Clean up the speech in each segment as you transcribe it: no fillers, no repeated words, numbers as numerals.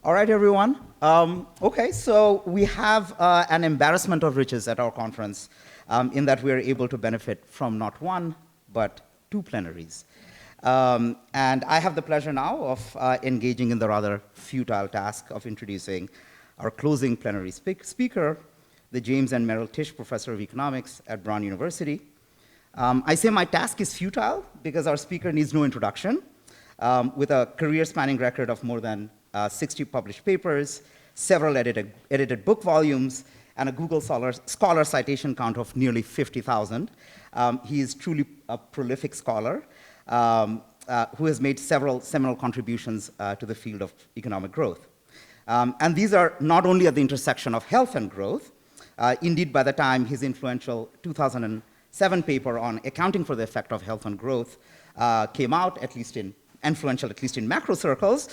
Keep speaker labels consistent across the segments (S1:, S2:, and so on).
S1: All right, everyone. Okay, so we have an embarrassment of riches at our conference in that we are able to benefit from not one, but two plenaries. And I have the pleasure now of engaging in the rather futile task of introducing our closing plenary speaker, the James and Merrill Tisch Professor of Economics at Brown University. I say my task is futile because our speaker needs no introduction. With a career-spanning record of more than 60 published papers, several edited book volumes, and a Google Scholar citation count of nearly 50,000. He is truly a prolific scholar who has made several seminal contributions to the field of economic growth. And these are not only at the intersection of health and growth. Indeed, by the time his influential 2007 paper on accounting for the effect of health on growth came out, influential at least in macro circles,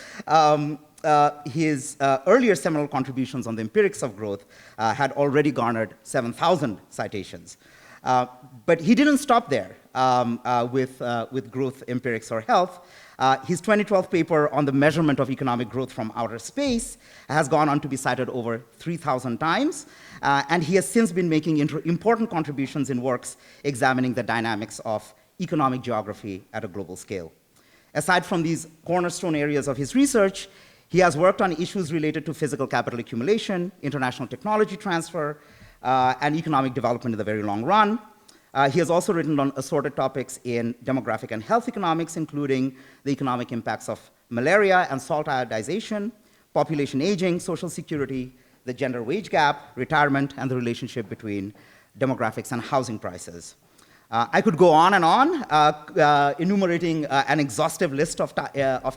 S1: his earlier seminal contributions on the empirics of growth had already garnered 7,000 citations. But he didn't stop there with growth empirics or health. His 2012 paper on the measurement of economic growth from outer space has gone on to be cited over 3,000 times, and he has since been making important contributions in works examining the dynamics of economic geography at a global scale. Aside from these cornerstone areas of his research, he has worked on issues related to physical capital accumulation, international technology transfer, and economic development in the very long run. He has also written on assorted topics in demographic and health economics, including the economic impacts of malaria and salt iodization, population aging, social security, the gender wage gap, retirement, and the relationship between demographics and housing prices. I could go on and on, enumerating an exhaustive list of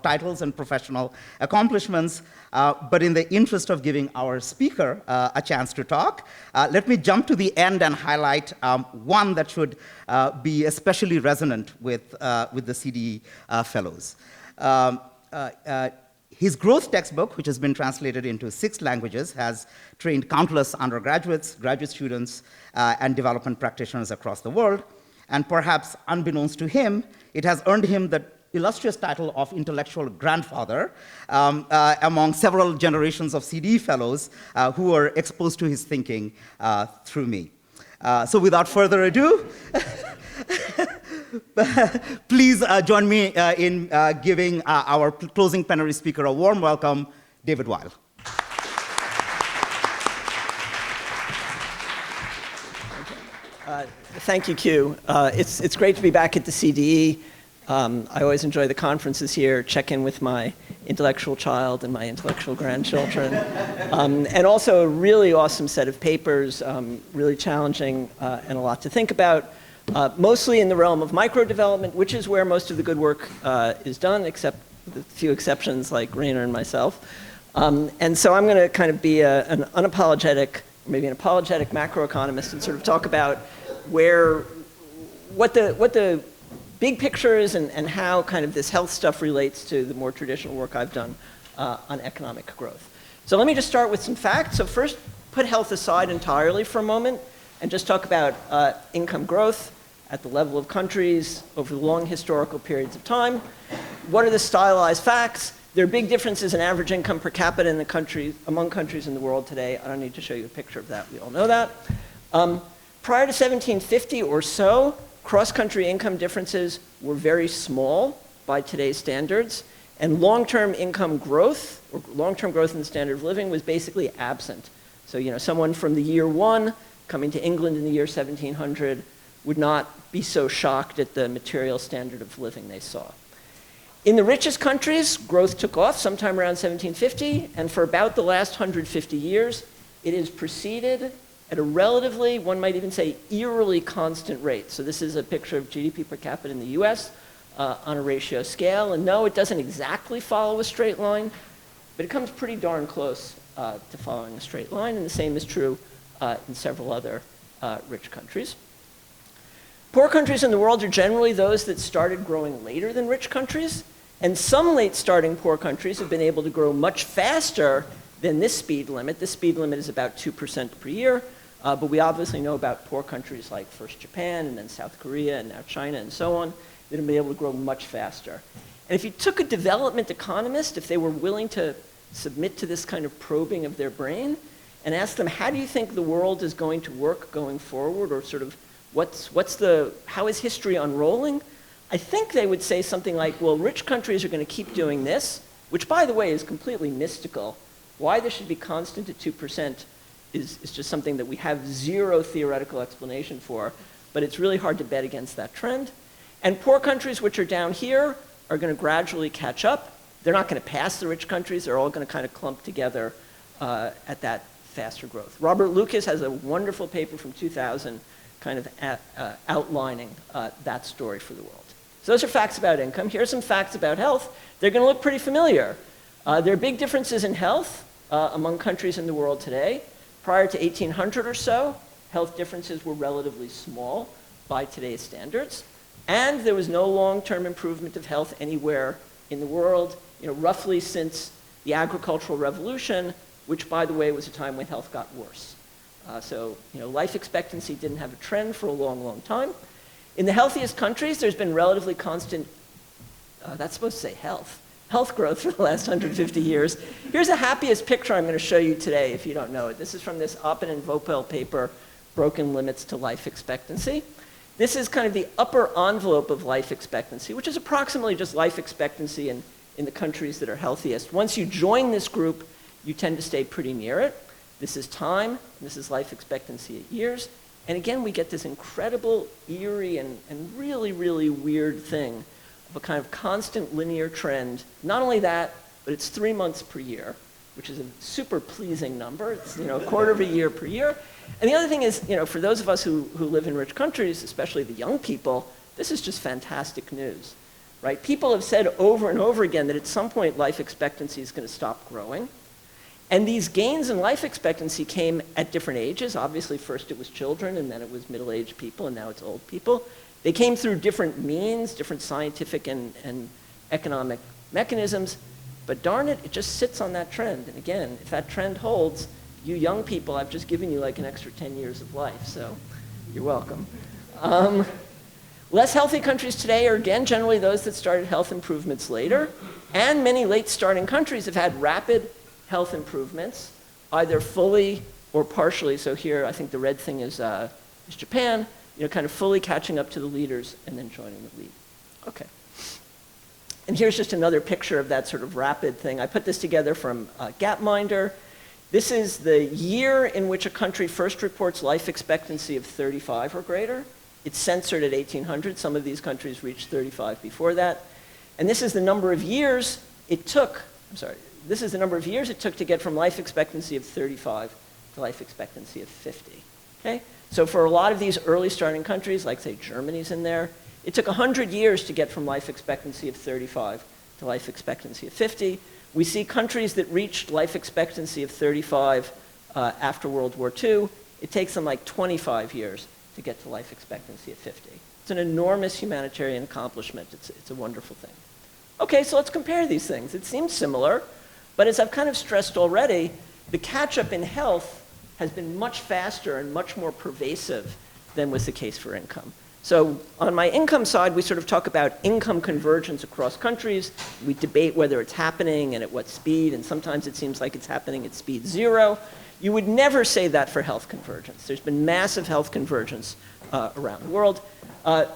S1: titles and professional accomplishments, but in the interest of giving our speaker a chance to talk, let me jump to the end and highlight one that should be especially resonant with the CDE fellows. His growth textbook, which has been translated into 6 languages, has trained countless undergraduates, graduate students, and development practitioners across the world. And perhaps unbeknownst to him, it has earned him the illustrious title of intellectual grandfather among several generations of CDE fellows who were exposed to his thinking through me. So without further ado, please join me in giving our closing plenary speaker a warm welcome, David Weil.
S2: Thank you, Q. It's great to be back at the CDE. I always enjoy the conferences here, check in with my intellectual child and my intellectual grandchildren. And also a really awesome set of papers, really challenging and a lot to think about, mostly in the realm of micro development, which is where most of the good work is done, except with a few exceptions like Rainer and myself. And so I'm going to kind of be an unapologetic, maybe an apologetic macroeconomist and sort of talk about what the big picture is and how kind of this health stuff relates to the more traditional work I've done on economic growth. So let me just start with some facts. So first, put health aside entirely for a moment and just talk about income growth at the level of countries over long historical periods of time. What are the stylized facts? There are big differences in average income per capita in the countries, among countries in the world today. I don't need to show you a picture of that. We all know that. Prior to 1750 or so, cross-country income differences were very small by today's standards, and long-term income growth, or long-term growth in the standard of living, was basically absent. So, someone from the year 1 coming to England in the year 1700 would not be so shocked at the material standard of living they saw. In the richest countries, growth took off sometime around 1750, and for about the last 150 years, it has proceeded at a relatively, one might even say, eerily constant rate. So this is a picture of GDP per capita in the US on a ratio scale. And no, it doesn't exactly follow a straight line, but it comes pretty darn close to following a straight line. And the same is true in several other rich countries. Poor countries in the world are generally those that started growing later than rich countries. And some late starting poor countries have been able to grow much faster than this speed limit. This speed limit is about 2% per year. But we obviously know about poor countries like first Japan and then South Korea and now China and so on that have been able to grow much faster. And if you took a development economist, if they were willing to submit to this kind of probing of their brain and ask them, how do you think the world is going to work going forward, or sort of how is history unrolling? I think they would say something like, well, rich countries are going to keep doing this, which, by the way, is completely mystical. Why this should be constant at 2% is just something that we have zero theoretical explanation for, but it's really hard to bet against that trend. And poor countries, which are down here, are going to gradually catch up. They're not going to pass the rich countries. They're all going to kind of clump together at that faster growth. Robert Lucas has a wonderful paper from 2000 kind of outlining that story for the world. So those are facts about income. Here are some facts about health. They're going to look pretty familiar. There are big differences in health among countries in the world today. Prior to 1800 or so, health differences were relatively small by today's standards. And there was no long-term improvement of health anywhere in the world, roughly since the agricultural revolution, which, by the way, was a time when health got worse. So life expectancy didn't have a trend for a long, long time. In the healthiest countries, there's been relatively constant, that's supposed to say health growth for the last 150 years. Here's the happiest picture I'm going to show you today, if you don't know it. This is from this Oppen and Vopel paper, Broken Limits to Life Expectancy. This is kind of the upper envelope of life expectancy, which is approximately just life expectancy in the countries that are healthiest. Once you join this group, you tend to stay pretty near it. This is time, and this is life expectancy at years. And again, we get this incredible, eerie, and really, really weird thing of a kind of constant linear trend. Not only that, but it's 3 months per year, which is a super pleasing number. It's a quarter of a year per year. And the other thing is, for those of us who live in rich countries, especially the young people, this is just fantastic news, right? People have said over and over again that at some point life expectancy is going to stop growing. And these gains in life expectancy came at different ages. Obviously, first it was children, and then it was middle-aged people, and now it's old people. They came through different means, different scientific and economic mechanisms. But darn it, it just sits on that trend. And again, if that trend holds, you young people, I've just given you like an extra 10 years of life, so you're welcome. Less healthy countries today are, again, generally those that started health improvements later. And many late-starting countries have had rapid health improvements, either fully or partially. So here, I think the red thing is Japan, kind of fully catching up to the leaders and then joining the lead. Okay. And here's just another picture of that sort of rapid thing. I put this together from Gapminder. This is the year in which a country first reports life expectancy of 35 or greater. It's censored at 1800. Some of these countries reached 35 before that. And this is the number of years it took, this is the number of years it took to get from life expectancy of 35 to life expectancy of 50. Okay? So for a lot of these early starting countries, like say Germany's in there, it took 100 years to get from life expectancy of 35 to life expectancy of 50. We see countries that reached life expectancy of 35 after World War II, it takes them like 25 years to get to life expectancy of 50. It's an enormous humanitarian accomplishment. It's a wonderful thing. Okay, so let's compare these things. It seems similar, but as I've kind of stressed already, the catch-up in health has been much faster and much more pervasive than was the case for income. So on my income side, we sort of talk about income convergence across countries. We debate whether it's happening and at what speed, and sometimes it seems like it's happening at speed 0. You would never say that for health convergence. There's been massive health convergence around the world.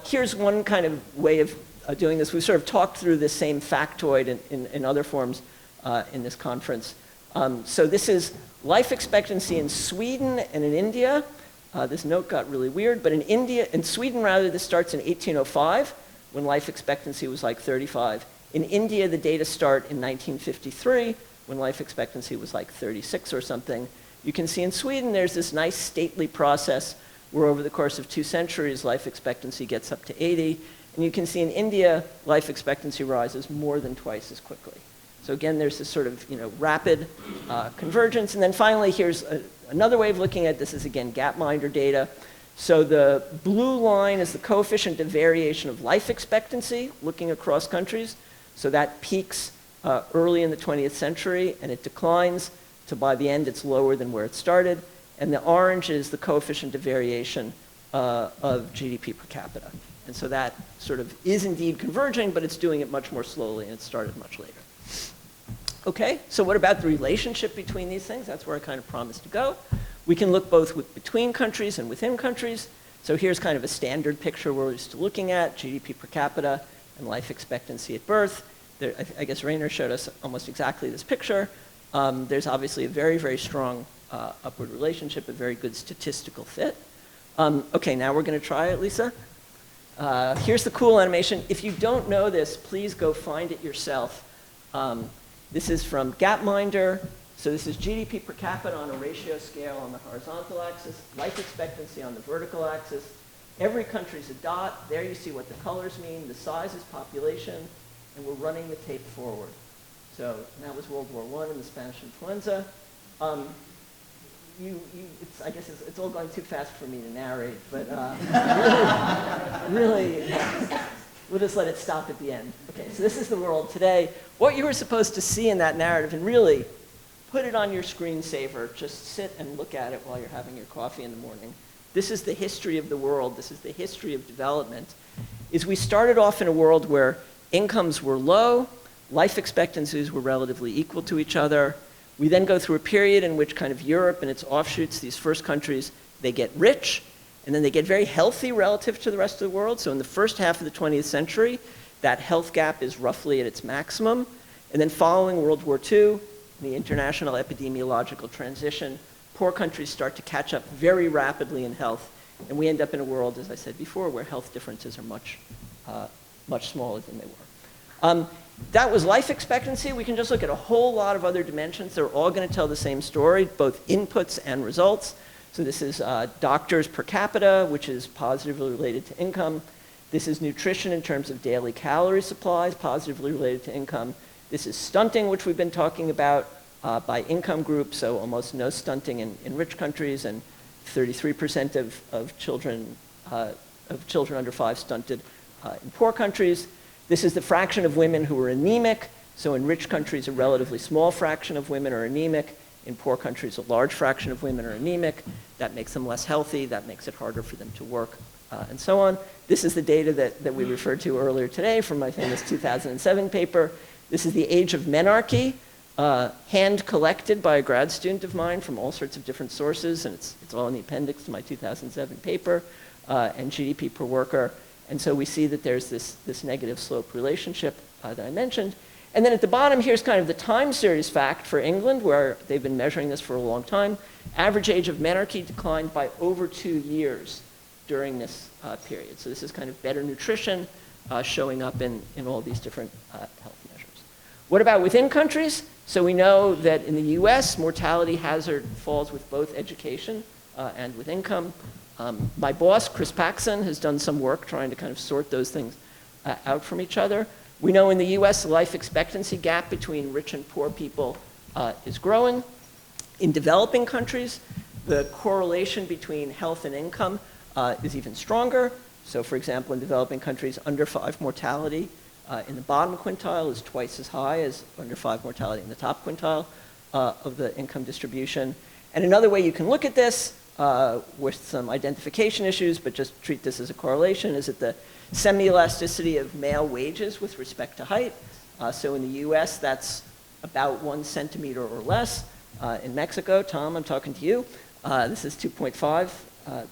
S2: Here's one kind of way of doing this. We've sort of talked through this same factoid in other forms in this conference. So this is life expectancy in Sweden and in India. This note got really weird, but in Sweden rather, this starts in 1805, when life expectancy was like 35. In India, the data start in 1953, when life expectancy was like 36 or something. You can see in Sweden, there's this nice stately process where over the course of 2 centuries, life expectancy gets up to 80. And you can see in India, life expectancy rises more than twice as quickly. So again, there's this sort of rapid convergence. And then finally, here's another way of looking at this is, again, Gapminder data. So the blue line is the coefficient of variation of life expectancy looking across countries. So that peaks early in the 20th century, and it declines to by the end, it's lower than where it started. And the orange is the coefficient of variation of GDP per capita. And so that sort of is indeed converging, but it's doing it much more slowly, and it started much later. Okay, so what about the relationship between these things? That's where I kind of promised to go. We can look both between countries and within countries. So here's kind of a standard picture we're used to looking at, GDP per capita and life expectancy at birth. There, I guess Rainer showed us almost exactly this picture. There's obviously a very, very strong upward relationship, a very good statistical fit. Okay, now we're going to try it, Lisa. Here's the cool animation. If you don't know this, please go find it yourself. This is from Gapminder. So this is GDP per capita on a ratio scale on the horizontal axis, life expectancy on the vertical axis. Every country's a dot. There you see what the colors mean. The size is population, and we're running the tape forward. So that was World War I and the Spanish influenza. I guess it's all going too fast for me to narrate, but really, we'll just let it stop at the end. Okay, so this is the world today. What you were supposed to see in that narrative, and really put it on your screensaver, just sit and look at it while you're having your coffee in the morning. This is the history of the world. This is the history of development. Is we started off in a world where incomes were low, life expectancies were relatively equal to each other. We then go through a period in which kind of Europe and its offshoots, these first countries, they get rich, and then they get very healthy relative to the rest of the world. So in the first half of the 20th century, that health gap is roughly at its maximum. And then following World War II, the international epidemiological transition, poor countries start to catch up very rapidly in health. And we end up in a world, as I said before, where health differences are much smaller than they were. That was life expectancy. We can just look at a whole lot of other dimensions. They're all going to tell the same story, both inputs and results. So this is doctors per capita, which is positively related to income. This is nutrition in terms of daily calorie supplies, positively related to income. This is stunting, which we've been talking about by income group, so almost no stunting in rich countries, and 33% of children under 5 stunted in poor countries. This is the fraction of women who are anemic. So in rich countries, a relatively small fraction of women are anemic. In poor countries, a large fraction of women are anemic. That makes them less healthy. That makes it harder for them to work, and so on. This is the data that we referred to earlier today from my famous 2007 paper. This is the age of menarche, hand-collected by a grad student of mine from all sorts of different sources, and it's all in the appendix to my 2007 paper, and GDP per worker. And so we see that there's this negative slope relationship that I mentioned. And then at the bottom, here's kind of the time series fact for England, where they've been measuring this for a long time. Average age of menarche declined by over 2 years during this period. So this is kind of better nutrition showing up in all these different health measures. What about within countries? So we know that in the US, mortality hazard falls with both education and with income. My boss, Chris Paxson, has done some work trying to kind of sort those things out from each other. We know in the US, the life expectancy gap between rich and poor people is growing. In developing countries, the correlation between health and income is even stronger. So for example, in developing countries, under 5 mortality in the bottom quintile is twice as high as under 5 mortality in the top quintile of the income distribution. And another way you can look at this with some identification issues, but just treat this as a correlation, is that the semi-elasticity of male wages with respect to height. So in the US, that's about 1 centimeter or less. In Mexico, Tom, I'm talking to you, this is 2.5.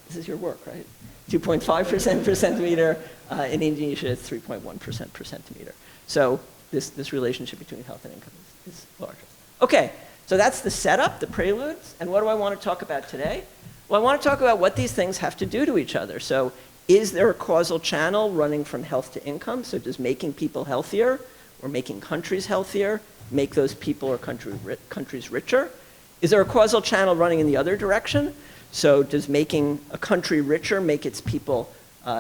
S2: This is your work, right? 2.5% per centimeter. In Indonesia, it's 3.1% per centimeter. So this relationship between health and income is larger. Okay, so that's the setup, the preludes. And what do I want to talk about today? Well, I want to talk about what these things have to do to each other. So is there a causal channel running from health to income? So does making people healthier or making countries healthier make those people or countries richer? Is there a causal channel running in the other direction? So does making a country richer make its people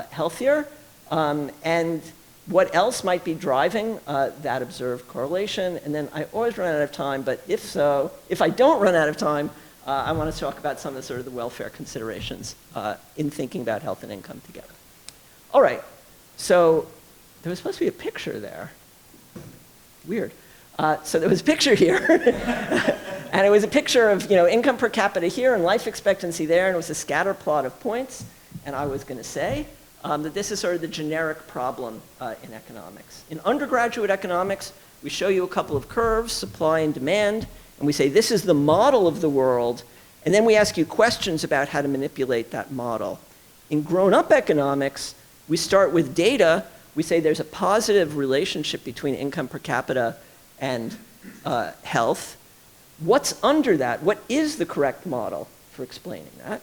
S2: healthier? And what else might be driving that observed correlation? And then I always run out of time, but if I don't run out of time, I want to talk about some of the sort of the welfare considerations in thinking about health and income together. All right, so there was supposed to be a picture there. Weird. So there was a picture here, and it was a picture of income per capita here and life expectancy there, and it was a scatter plot of points. And I was going to say that this is sort of the generic problem in economics. In undergraduate economics, We show you a couple of curves, supply and demand, and we say this is the model of the world, and then we ask you questions about how to manipulate that model. In grown-up economics, we start with data. We say there's a positive relationship between income per capita and health. What's under that? What is the correct model for explaining that?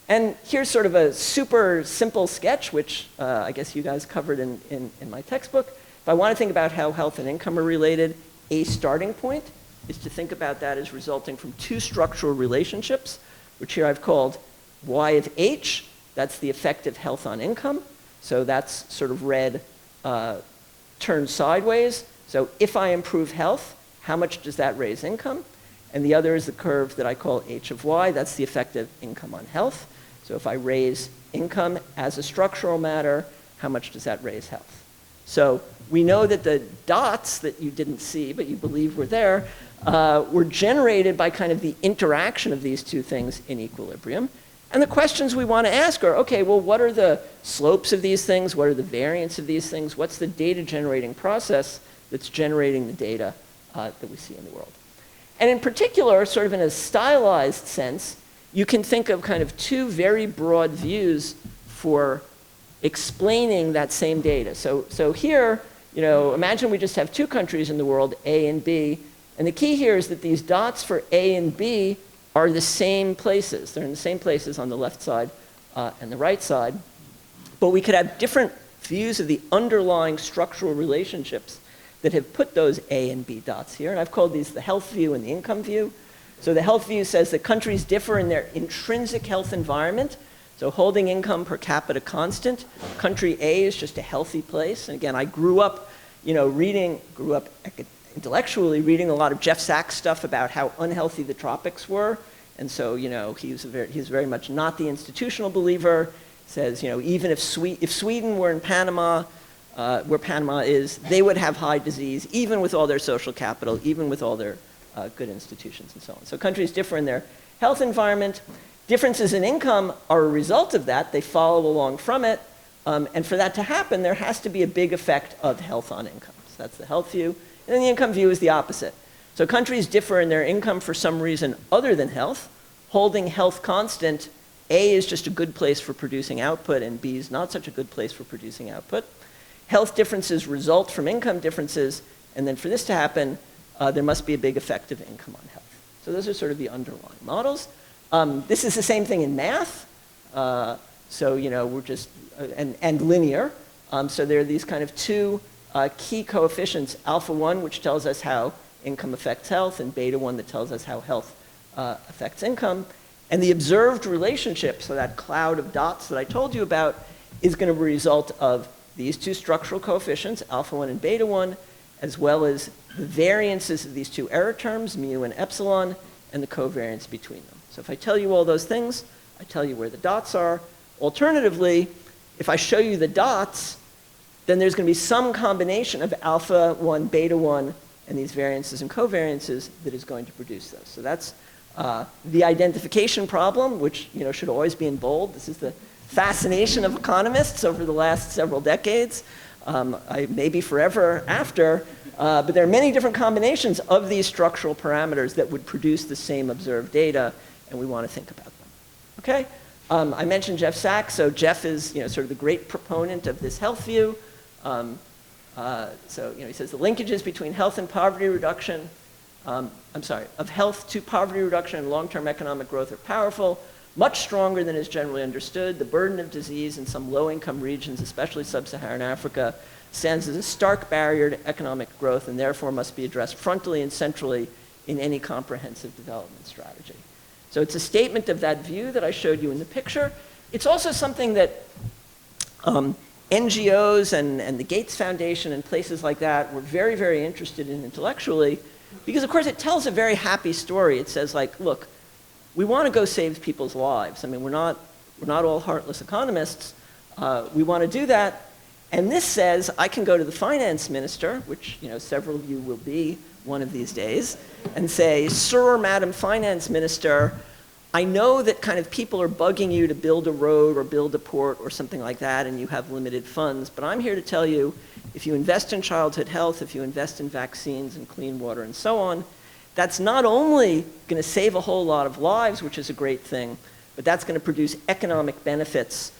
S2: And here's sort of a super simple sketch, which I guess you guys covered in my textbook. If I want to think about how health and income are related, a starting point is to think about that as resulting from two structural relationships, which here I've called Y of H. That's the effect of health on income. So that's sort of red turned sideways. So if I improve health, how much does that raise income? And the other is the curve that I call H of Y. That's the effect of income on health. So if I raise income as a structural matter, how much does that raise health? So we know that the dots that you didn't see, but you believe were there, were generated by kind of the interaction of these two things in equilibrium. And the questions we want to ask are, okay, well, what are the slopes of these things? What are the variance of these things? What's the data generating process that's generating the data that we see in the world? And in particular, sort of in a stylized sense, you can think of kind of two very broad views for explaining that same data. So here, imagine we just have two countries in the world, A and B. And the key here is that these dots for A and B are the same places. They're in the same places on the left side and the right side. But we could have different views of the underlying structural relationships that have put those A and B dots here. And I've called these the health view and the income view. So the health view says that countries differ in their intrinsic health environment. So holding income per capita constant, country A is just a healthy place. And again, I grew up intellectually reading a lot of Jeff Sachs stuff about how unhealthy the tropics were. And so, he's very much not the institutional believer. Says, even if Sweden were in Panama, where Panama is, they would have high disease, even with all their social capital, even with all their good institutions and so on. So countries differ in their health environment. Differences in income are a result of that. They follow along from it. And for that to happen, there has to be a big effect of health on income. So that's the health view. And then the income view is the opposite. So countries differ in their income for some reason other than health. Holding health constant, A is just a good place for producing output, and B is not such a good place for producing output. Health differences result from income differences, and then for this to happen, there must be a big effect of income on health. So those are sort of the underlying models. This is the same thing in math. We're just, and linear. So there are these kind of two key coefficients, alpha 1, which tells us how income affects health, and beta 1 that tells us how health affects income. And the observed relationship, so that cloud of dots that I told you about, is going to be a result of these two structural coefficients, alpha 1 and beta 1, as well as the variances of these two error terms, mu and epsilon, and the covariance between them. So if I tell you all those things, I tell you where the dots are. Alternatively, if I show you the dots, then there's going to be some combination of alpha 1, beta 1, and these variances and covariances that is going to produce those. So that's the identification problem, which should always be in bold. This is the fascination of economists over the last several decades, maybe forever after. But there are many different combinations of these structural parameters that would produce the same observed data, and we want to think about them. Okay? I mentioned Jeff Sachs. So Jeff is sort of the great proponent of this health view. He says the linkages between health and poverty reduction, of health to poverty reduction and long-term economic growth are powerful, much stronger than is generally understood. The burden of disease in some low-income regions, especially sub-Saharan Africa, stands as a stark barrier to economic growth and therefore must be addressed frontally and centrally in any comprehensive development strategy. So it's a statement of that view that I showed you in the picture. It's also something that NGOs and the Gates Foundation and places like that were very, very interested in intellectually because, of course, it tells a very happy story. It says, like, look, we want to go save people's lives. I mean, we're not all heartless economists. We want to do that. And this says I can go to the finance minister, which several of you will be one of these days, and say, Sir or Madam Finance Minister, I know that kind of people are bugging you to build a road or build a port or something like that, and you have limited funds. But I'm here to tell you, if you invest in childhood health, if you invest in vaccines and clean water and so on, that's not only going to save a whole lot of lives, which is a great thing, but that's going to produce economic benefits,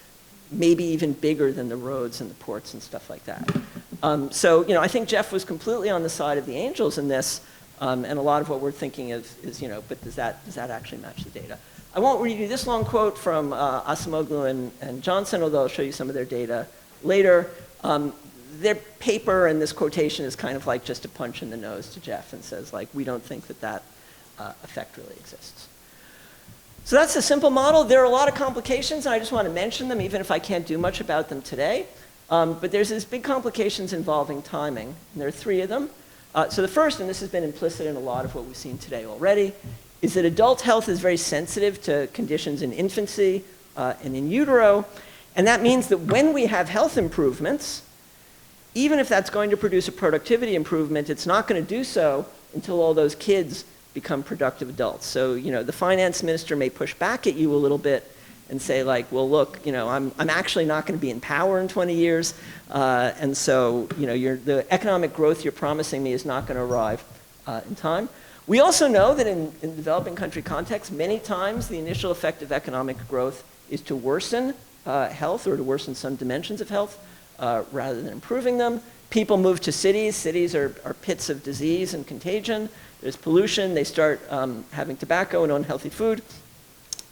S2: maybe even bigger than the roads and the ports and stuff like that. So, I think Jeff was completely on the side of the angels in this. And a lot of what we're thinking is, but does that actually match the data? I won't read you this long quote from Acemoglu and Johnson, although I'll show you some of their data later. Their paper and this quotation is kind of like just a punch in the nose to Jeff and says, like, we don't think that effect really exists. So that's the simple model. There are a lot of complications, and I just want to mention them, even if I can't do much about them today. But there's these big complications involving timing, and there are 3 of them. So the first, and this has been implicit in a lot of what we've seen today already, is that adult health is very sensitive to conditions in infancy and in utero. And that means that when we have health improvements, even if that's going to produce a productivity improvement, it's not going to do so until all those kids become productive adults. So, the finance minister may push back at you a little bit and say, like, well, look, I'm actually not going to be in power in 20 years. And so, the economic growth you're promising me is not going to arrive in time. We also know that in developing country context, many times the initial effect of economic growth is to worsen health or to worsen some dimensions of health rather than improving them. People move to cities. Cities are pits of disease and contagion. There's pollution. They start having tobacco and unhealthy food.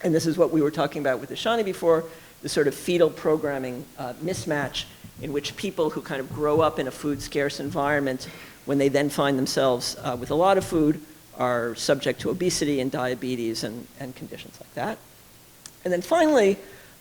S2: And this is what we were talking about with Ishani before, the sort of fetal programming mismatch in which people who kind of grow up in a food-scarce environment, when they then find themselves with a lot of food, are subject to obesity and diabetes and conditions like that. And then finally,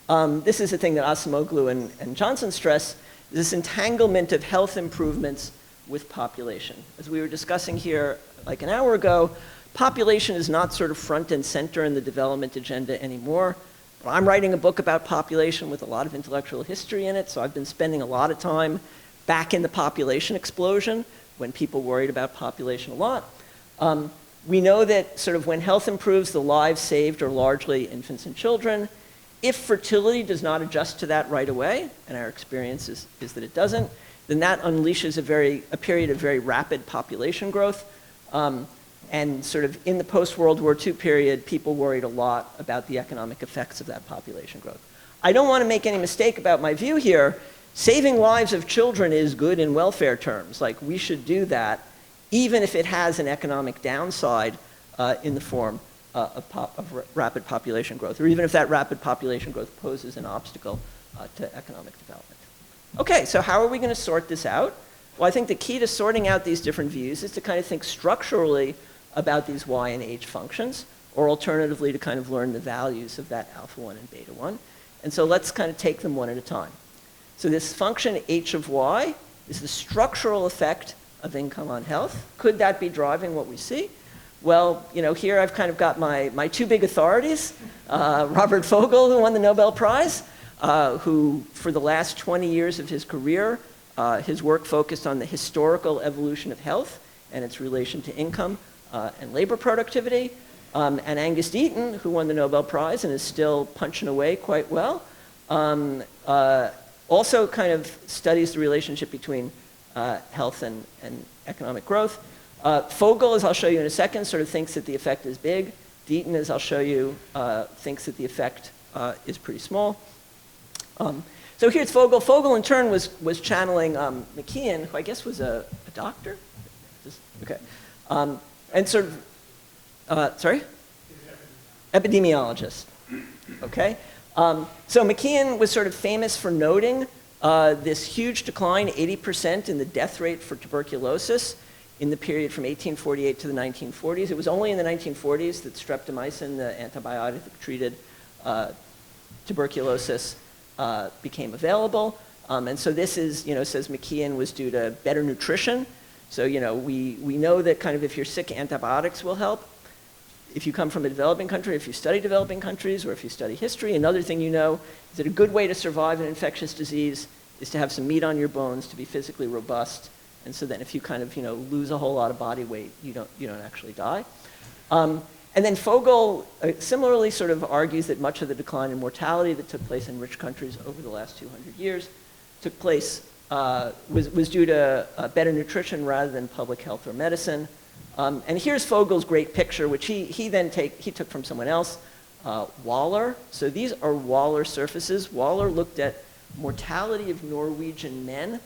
S2: this is the thing that Acemoglu and Johnson stress, this entanglement of health improvements with population. As we were discussing here like an hour ago, population is not sort of front and center in the development agenda anymore. But I'm writing a book about population with a lot of intellectual history in it, so I've been spending a lot of time back in the population explosion when people worried about population a lot. We know that sort of when health improves, the lives saved are largely infants and children. If fertility does not adjust to that right away, and our experience is that it doesn't, then that unleashes a period of very rapid population growth. And sort of in the post-World War II period, people worried a lot about the economic effects of that population growth. I don't want to make any mistake about my view here. Saving lives of children is good in welfare terms. Like, we should do that, even if it has an economic downside in the form of rapid population growth, or even if that rapid population growth poses an obstacle to economic development. Okay, so how are we going to sort this out? Well, I think the key to sorting out these different views is to kind of think structurally about these y and h functions, or alternatively to kind of learn the values of that alpha 1 and beta 1. And so let's kind of take them one at a time. So this function h of y is the structural effect of income on health. Could that be driving what we see? Well, here I've kind of got my 2 big authorities, Robert Fogel, who won the Nobel Prize, who for the last 20 years of his career, his work focused on the historical evolution of health and its relation to income and labor productivity, and Angus Deaton, who won the Nobel Prize and is still punching away quite well, also kind of studies the relationship between health and economic growth. Fogel, as I'll show you in a second, sort of thinks that the effect is big. Deaton, as I'll show you, thinks that the effect is pretty small. So here's Fogel. Fogel, in turn, was channeling McKeon, who I guess was a doctor? Okay. And sort of, sorry? Epidemiologist. Okay. So McKeon was sort of famous for noting this huge decline, 80% in the death rate for tuberculosis in the period from 1848 to the 1940s. It was only in the 1940s that streptomycin, the antibiotic that treated tuberculosis, became available. And so this is, says McKeon was due to better nutrition. So, we know that kind of if you're sick, antibiotics will help. If you come from a developing country, if you study developing countries, or if you study history, another thing you know is that a good way to survive an infectious disease is to have some meat on your bones, to be physically robust. And so then if you kind of, lose a whole lot of body weight, you don't actually die. And And then Fogel similarly sort of argues that much of the decline in mortality that took place in rich countries over the last 200 years took place, was due to better nutrition rather than public health or medicine. And here's Fogel's great picture, which he took from someone else, Waller. So these are Waller surfaces. Waller looked at mortality of Norwegian men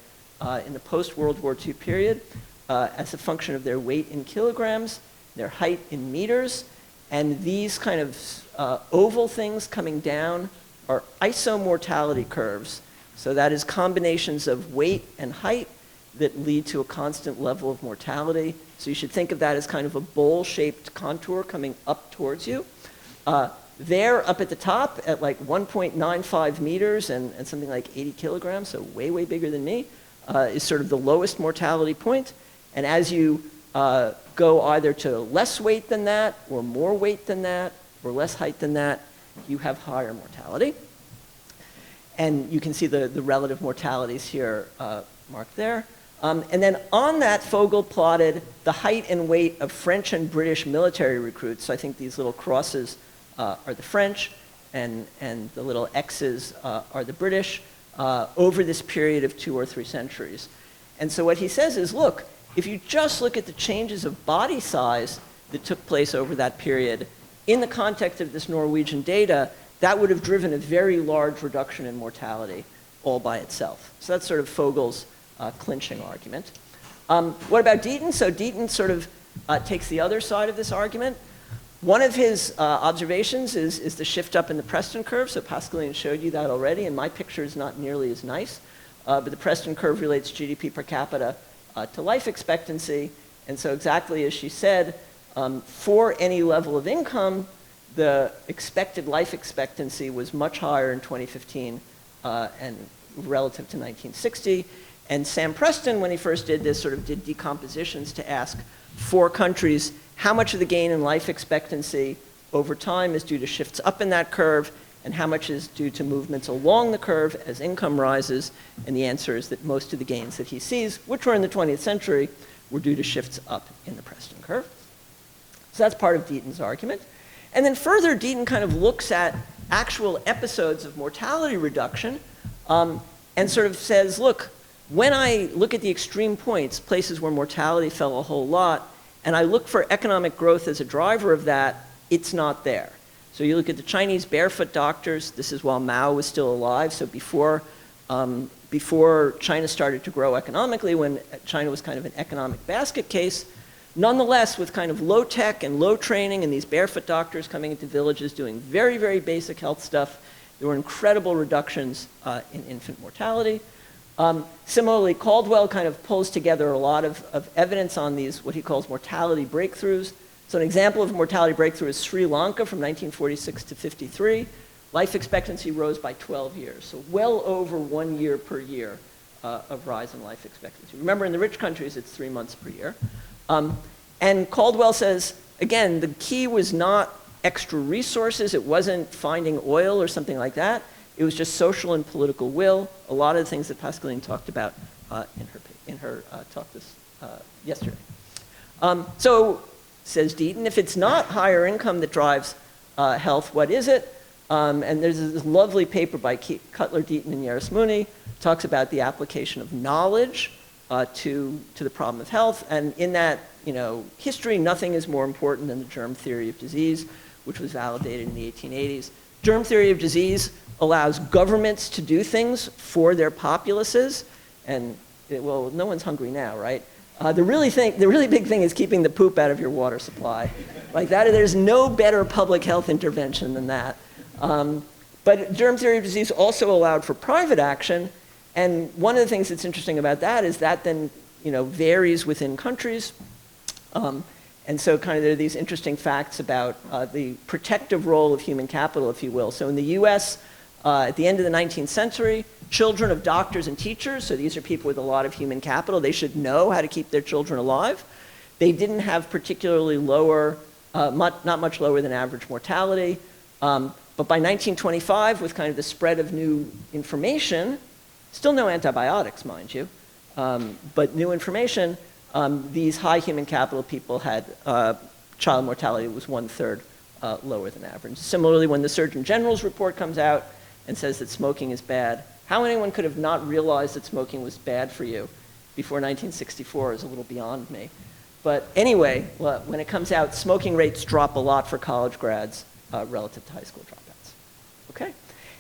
S2: in the post-World War II period as a function of their weight in kilograms, their height in meters, and these kind of oval things coming down are isomortality curves. So that is combinations of weight and height that lead to a constant level of mortality. So you should think of that as kind of a bowl-shaped contour coming up towards you. There, up at the top, at like 1.95 meters and something like 80 kilograms, so way, way bigger than me, is sort of the lowest mortality point. And as you go either to less weight than that, or more weight than that, or less height than that, you have higher mortality. And you can see the relative mortalities here marked there. And then on that, Fogel plotted the height and weight of French and British military recruits. So I think these little crosses are the French, and the little X's are the British, over this period of 2 or 3 centuries. And so what he says is, look, if you just look at the changes of body size that took place over that period, in the context of this Norwegian data, that would have driven a very large reduction in mortality all by itself. So that's sort of Fogel's clinching argument. What about Deaton? So Deaton sort of takes the other side of this argument. One of his observations is the shift up in the Preston curve. So Pascaline showed you that already, and my picture is not nearly as nice. But the Preston curve relates GDP per capita to life expectancy. And so exactly as she said, for any level of income, the expected life expectancy was much higher in 2015 and relative to 1960. And Sam Preston, when he first did this, sort of did decompositions to ask 4 countries how much of the gain in life expectancy over time is due to shifts up in that curve, and how much is due to movements along the curve as income rises. And the answer is that most of the gains that he sees, which were in the 20th century, were due to shifts up in the Preston curve. So that's part of Deaton's argument. And then further, Deaton kind of looks at actual episodes of mortality reduction and sort of says, look, when I look at the extreme points, places where mortality fell a whole lot, and I look for economic growth as a driver of that, it's not there. So you look at the Chinese barefoot doctors. This is while Mao was still alive, so before China started to grow economically, when China was kind of an economic basket case. Nonetheless, with kind of low tech and low training and these barefoot doctors coming into villages doing very, very basic health stuff, there were incredible reductions in infant mortality. Similarly, Caldwell kind of pulls together a lot of evidence on these, what he calls mortality breakthroughs. So an example of a mortality breakthrough is Sri Lanka from 1946 to 53. Life expectancy rose by 12 years, so well over 1 year per year of rise in life expectancy. Remember, in the rich countries, it's 3 months per year. And Caldwell says, again, the key was not extra resources. It wasn't finding oil or something like that. It was just social and political will, a lot of the things that Pascaline talked about in her talk yesterday. So, says Deaton, if it's not higher income that drives health, what is it? And there's this lovely paper by Cutler, Deaton, and Yarosmuni, talks about the application of knowledge to the problem of health. And in that history, nothing is more important than the germ theory of disease, which was validated in the 1880s. Germ theory of disease allows governments to do things for their populaces. And, well, no one's hungry now, right? The really big thing is keeping the poop out of your water supply. Like that, there's no better public health intervention than that. But germ theory of disease also allowed for private action. And one of the things that's interesting about that is that then varies within countries. And so kind of there are these interesting facts about the protective role of human capital, if you will. So in the US, at the end of the 19th century, children of doctors and teachers, so these are people with a lot of human capital, they should know how to keep their children alive. They didn't have particularly lower, not much lower than average mortality. But by 1925, with kind of the spread of new information, still no antibiotics, mind you, but new information, these high human capital people had child mortality was 1/3 lower than average. Similarly, when the Surgeon General's report comes out and says that smoking is bad, how anyone could have not realized that smoking was bad for you before 1964 is a little beyond me. But anyway, when it comes out, smoking rates drop a lot for college grads relative to high school dropouts. Okay?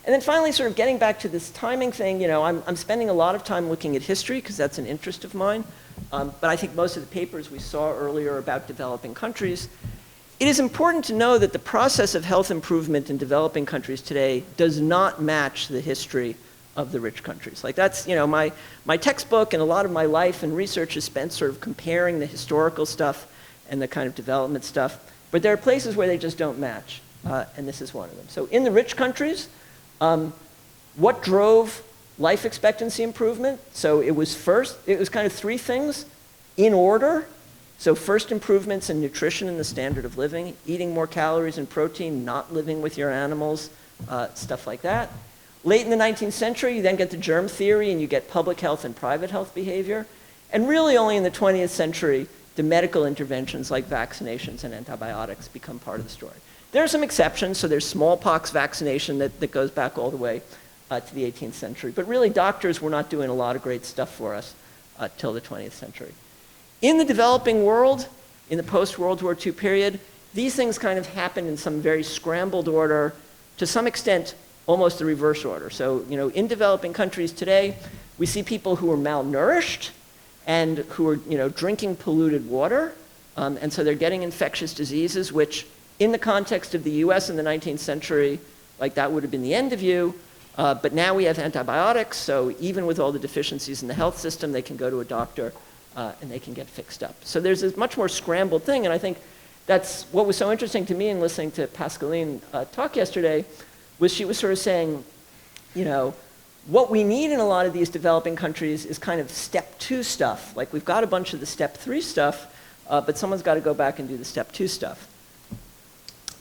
S2: And then finally, sort of getting back to this timing thing, I'm spending a lot of time looking at history because that's an interest of mine. But I think most of the papers we saw earlier about developing countries, it is important to know that the process of health improvement in developing countries today does not match the history of the rich countries. Like that's, my textbook and a lot of my life and research is spent sort of comparing the historical stuff and the kind of development stuff. But there are places where they just don't match, and this is one of them. So in the rich countries, what drove life expectancy improvement? So it was kind of three things in order. So first, improvements in nutrition and the standard of living, eating more calories and protein, not living with your animals, stuff like that. Late in the 19th century, you then get the germ theory and you get public health and private health behavior. And really only in the 20th century, the medical interventions like vaccinations and antibiotics become part of the story. There are some exceptions. So there's smallpox vaccination that goes back all the way to the 18th century. But really, doctors were not doing a lot of great stuff for us till the 20th century. In the developing world, in the post-World War II period, these things kind of happened in some very scrambled order, to some extent, almost the reverse order. So, in developing countries today, we see people who are malnourished and who are, drinking polluted water. And so they're getting infectious diseases, which in the context of the US in the 19th century, like that would have been the end of you. But now we have antibiotics, so even with all the deficiencies in the health system, they can go to a doctor and they can get fixed up. So there's a much more scrambled thing, and I think that's what was so interesting to me in listening to Pascaline talk yesterday, was she was sort of saying, what we need in a lot of these developing countries is kind of step 2 stuff. Like we've got a bunch of the step 3 stuff, but someone's got to go back and do the step 2 stuff.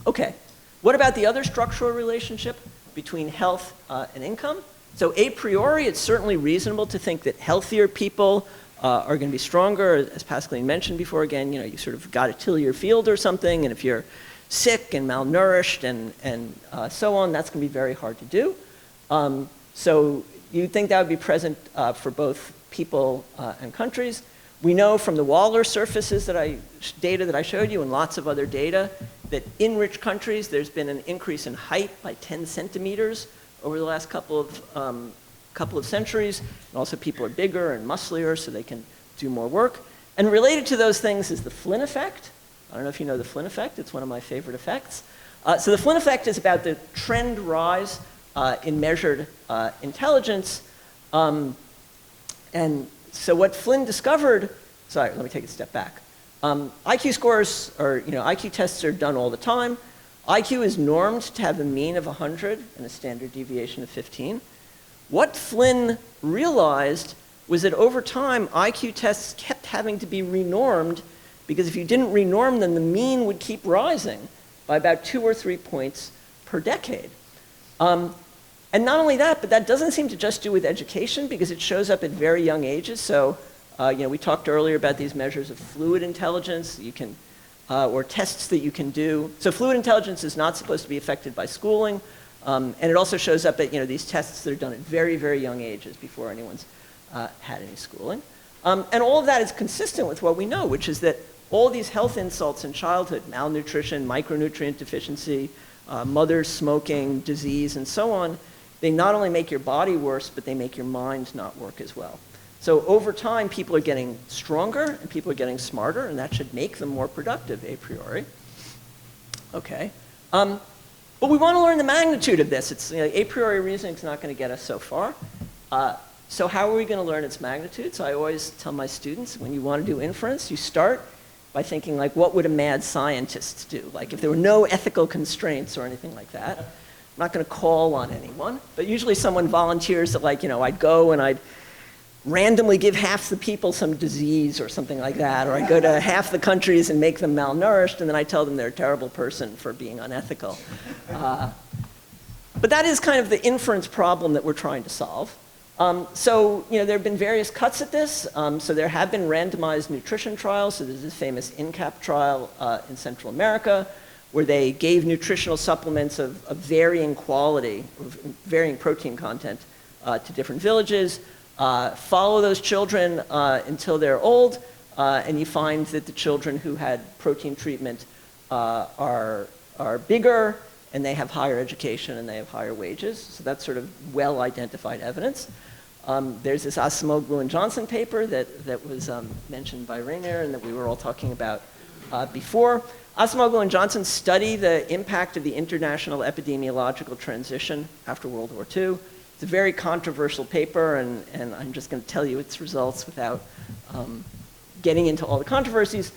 S2: Okay, what about the other structural relationship between health and income? So a priori, it's certainly reasonable to think that healthier people are going to be stronger. As Pascaline mentioned before, again, you sort of got to till your field or something, and if you're sick and malnourished and so on, that's going to be very hard to do. So you think that would be present for both people and countries. We know from the Waller surfaces data that I showed you and lots of other data that in rich countries there's been an increase in height by 10 centimeters over the last couple of centuries. And also people are bigger and musclier so they can do more work. And related to those things is the Flynn effect. I don't know if you know the Flynn effect. It's one of my favorite effects. So the Flynn effect is about the trend rise in measured intelligence. And so what Flynn discovered, sorry, let me take a step back. IQ scores, or IQ tests are done all the time. IQ is normed to have a mean of 100 and a standard deviation of 15. What Flynn realized was that over time, IQ tests kept having to be renormed, because if you didn't renorm them, the mean would keep rising by about 2 or 3 points per decade. And not only that, but that doesn't seem to just do with education, because it shows up at very young ages. So, we talked earlier about these measures of fluid intelligence, or tests that you can do. So fluid intelligence is not supposed to be affected by schooling, and it also shows up at these tests that are done at very, very young ages before anyone's had any schooling. And all of that is consistent with what we know, which is that all these health insults in childhood, malnutrition, micronutrient deficiency, mothers smoking, disease, and so on, they not only make your body worse, but they make your mind not work as well. So over time, people are getting stronger and people are getting smarter, and that should make them more productive a priori. Okay. But we want to learn the magnitude of this. It's, a priori reasoning is not going to get us so far. So how are we going to learn its magnitude? So I always tell my students, when you want to do inference, you start by thinking, like, what would a mad scientist do? Like, if there were no ethical constraints or anything like that. I'm not going to call on anyone, but usually someone volunteers that, like, I'd go and I'd randomly give half the people some disease or something like that, or I'd go to half the countries and make them malnourished, and then I tell them they're a terrible person for being unethical. But that is kind of the inference problem that we're trying to solve. So, there have been various cuts at this. So there have been randomized nutrition trials. So there's this famous INCAP trial in Central America, where they gave nutritional supplements of varying quality, of varying protein content to different villages. Follow those children until they're old, and you find that the children who had protein treatment are bigger, and they have higher education, and they have higher wages. So that's sort of well-identified evidence. There's this Acemoglu and Johnson paper that was mentioned by Rainier and that we were all talking about before. Acemoglu and Johnson study the impact of the international epidemiological transition after World War II. It's a very controversial paper, and I'm just going to tell you its results without getting into all the controversies.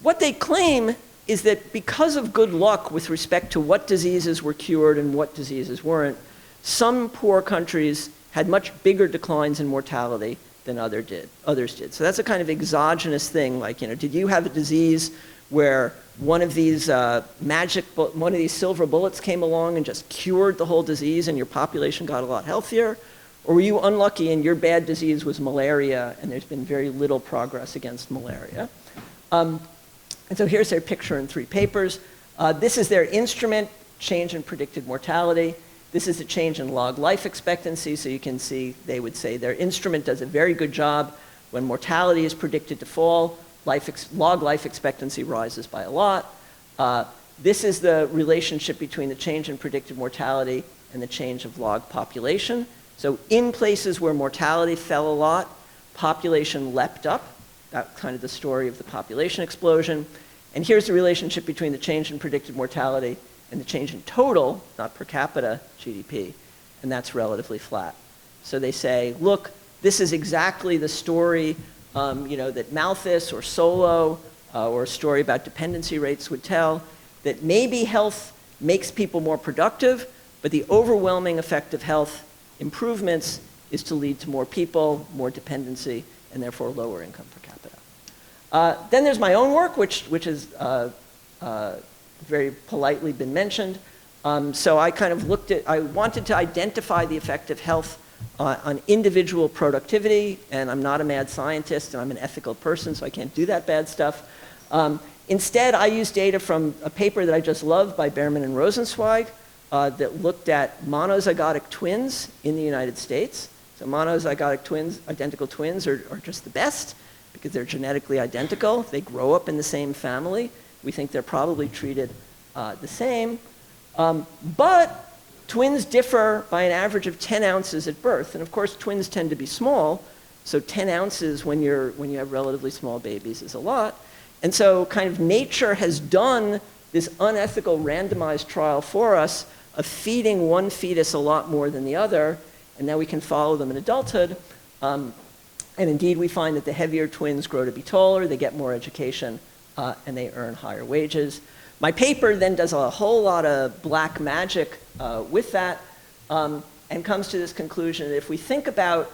S2: What they claim is that because of good luck with respect to what diseases were cured and what diseases weren't, some poor countries had much bigger declines in mortality than others did. So that's a kind of exogenous thing, like, did you have a disease where one of these silver bullets came along and just cured the whole disease and your population got a lot healthier? Or were you unlucky and your bad disease was malaria and there's been very little progress against malaria? And so here's their picture in 3 papers. This is their instrument, change in predicted mortality. This is the change in log life expectancy. So you can see they would say their instrument does a very good job. When mortality is predicted to fall, log life expectancy rises by a lot. This is the relationship between the change in predicted mortality and the change of log population. So in places where mortality fell a lot, population leapt up. That's kind of the story of the population explosion. And here's the relationship between the change in predicted mortality and the change in total, not per capita, GDP. And that's relatively flat. So they say, look, this is exactly the story that Malthus or Solow or a story about dependency rates would tell, that maybe health makes people more productive, but the overwhelming effect of health improvements is to lead to more people, more dependency, and therefore lower income per capita. Then there's my own work, which has very politely been mentioned. So I kind of I wanted to identify the effect of health on individual productivity, and I'm not a mad scientist, and I'm an ethical person, so I can't do that bad stuff. Instead, I used data from a paper that I just loved by Behrman and Rosenzweig that looked at monozygotic twins in the United States. So monozygotic twins, identical twins, are just the best because they're genetically identical. They grow up in the same family. We think they're probably treated the same. But twins differ by an average of 10 ounces at birth. And of course, twins tend to be small. So 10 ounces when you have relatively small babies is a lot. And so kind of nature has done this unethical randomized trial for us of feeding one fetus a lot more than the other. And now we can follow them in adulthood. And indeed, we find that the heavier twins grow to be taller, they get more education, and they earn higher wages. My paper then does a whole lot of black magic with that and comes to this conclusion that if we think about,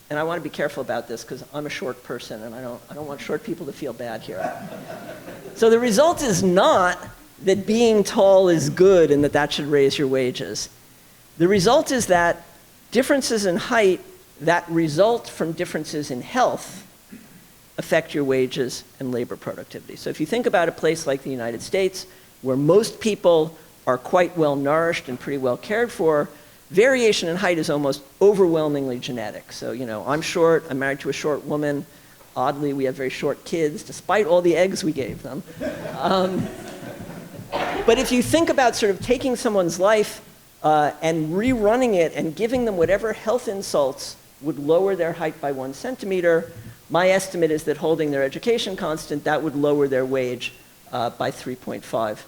S2: and I want to be careful about this because I'm a short person and I don't want short people to feel bad here. So the result is not that being tall is good and that should raise your wages. The result is that differences in height that result from differences in health affect your wages and labor productivity. So if you think about a place like the United States, where most people are quite well nourished and pretty well cared for, variation in height is almost overwhelmingly genetic. So, I'm short, I'm married to a short woman. Oddly, we have very short kids, despite all the eggs we gave them. But if you think about sort of taking someone's life and rerunning it and giving them whatever health insults would lower their height by 1 centimeter, my estimate is that holding their education constant, that would lower their wage by 3.5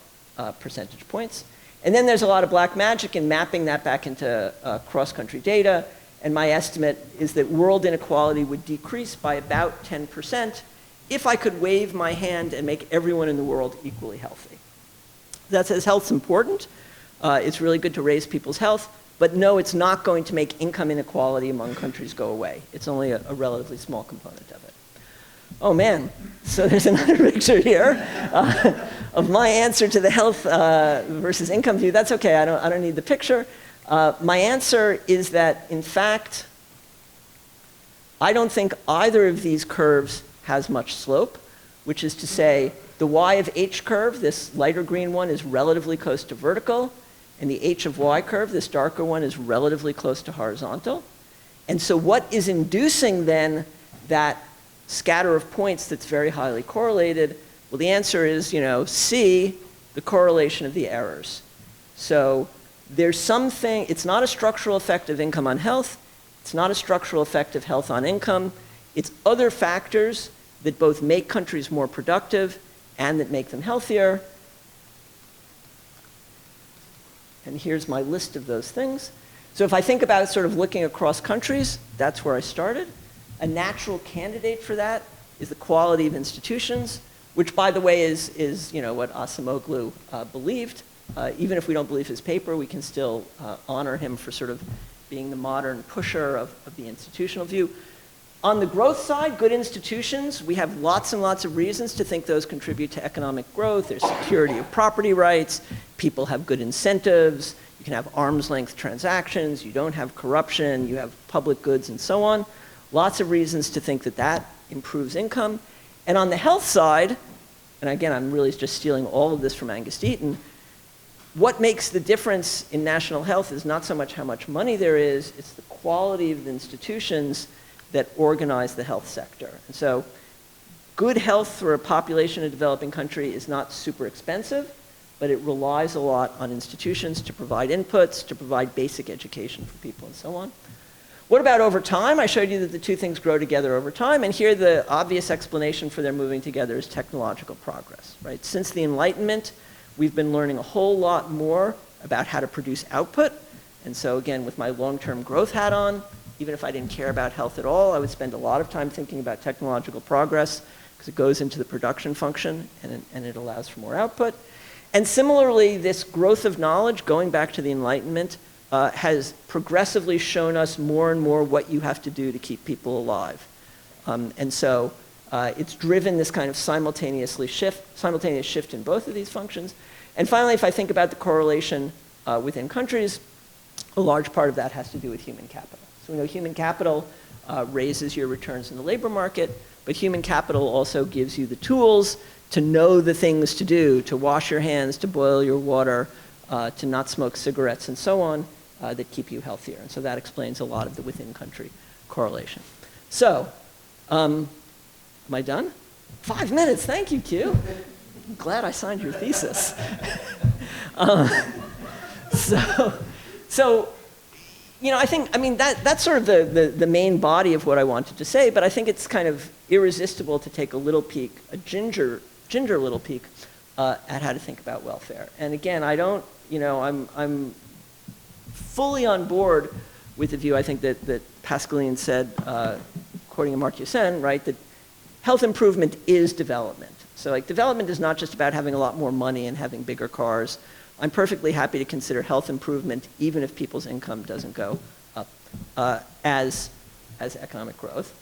S2: percentage points. And then there's a lot of black magic in mapping that back into cross-country data. And my estimate is that world inequality would decrease by about 10% if I could wave my hand and make everyone in the world equally healthy. That says health's important. It's really good to raise people's health. But no, it's not going to make income inequality among countries go away. It's only a relatively small component of it. Oh man, so there's another picture here of my answer to the health versus income view. That's okay, I don't need the picture. My answer is that, in fact, I don't think either of these curves has much slope, which is to say the y of h curve, this lighter green one, is relatively close to vertical, and the h of y curve, this darker one, is relatively close to horizontal. And so what is inducing then that scatter of points that's very highly correlated? Well, the answer is, C, the correlation of the errors. So there's something, it's not a structural effect of income on health, it's not a structural effect of health on income, it's other factors that both make countries more productive and that make them healthier. And here's my list of those things. So if I think about sort of looking across countries, that's where I started. A natural candidate for that is the quality of institutions, which, by the way, is what Acemoglu believed. Even if we don't believe his paper, we can still honor him for sort of being the modern pusher of the institutional view. On the growth side, good institutions, we have lots and lots of reasons to think those contribute to economic growth. There's security of property rights, people have good incentives, you can have arm's length transactions, you don't have corruption, you have public goods and so on. Lots of reasons to think that that improves income. And on the health side, and again, I'm really just stealing all of this from Angus Deaton, what makes the difference in national health is not so much how much money there is, it's the quality of the institutions that organize the health sector. And so good health for a population in a developing country is not super expensive, but it relies a lot on institutions to provide inputs, to provide basic education for people and so on. What about over time? I showed you that the two things grow together over time, and here the obvious explanation for their moving together is technological progress, right? Since the Enlightenment, we've been learning a whole lot more about how to produce output. And so again, with my long-term growth hat on, even if I didn't care about health at all, I would spend a lot of time thinking about technological progress because it goes into the production function and it allows for more output. And similarly, this growth of knowledge, going back to the Enlightenment, has progressively shown us more and more what you have to do to keep people alive. And so it's driven this kind of simultaneous shift in both of these functions. And finally, if I think about the correlation within countries, a large part of that has to do with human capital. So we know human capital raises your returns in the labor market, but human capital also gives you the tools to know the things to do, to wash your hands, to boil your water, to not smoke cigarettes, and so on, that keep you healthier. And so that explains a lot of the within-country correlation. So, am I done? 5 minutes, thank you, Q. I'm glad I signed your thesis. So, I mean, that's sort of the main body of what I wanted to say, but I think it's kind of irresistible to take a little peek, a ginger little peek, at how to think about welfare. And again, I don't, I'm fully on board with the view, I think, that Pascaline said, quoting Amartya Sen, right, that health improvement is development. So like development is not just about having a lot more money and having bigger cars. I'm perfectly happy to consider health improvement even if people's income doesn't go up as economic growth.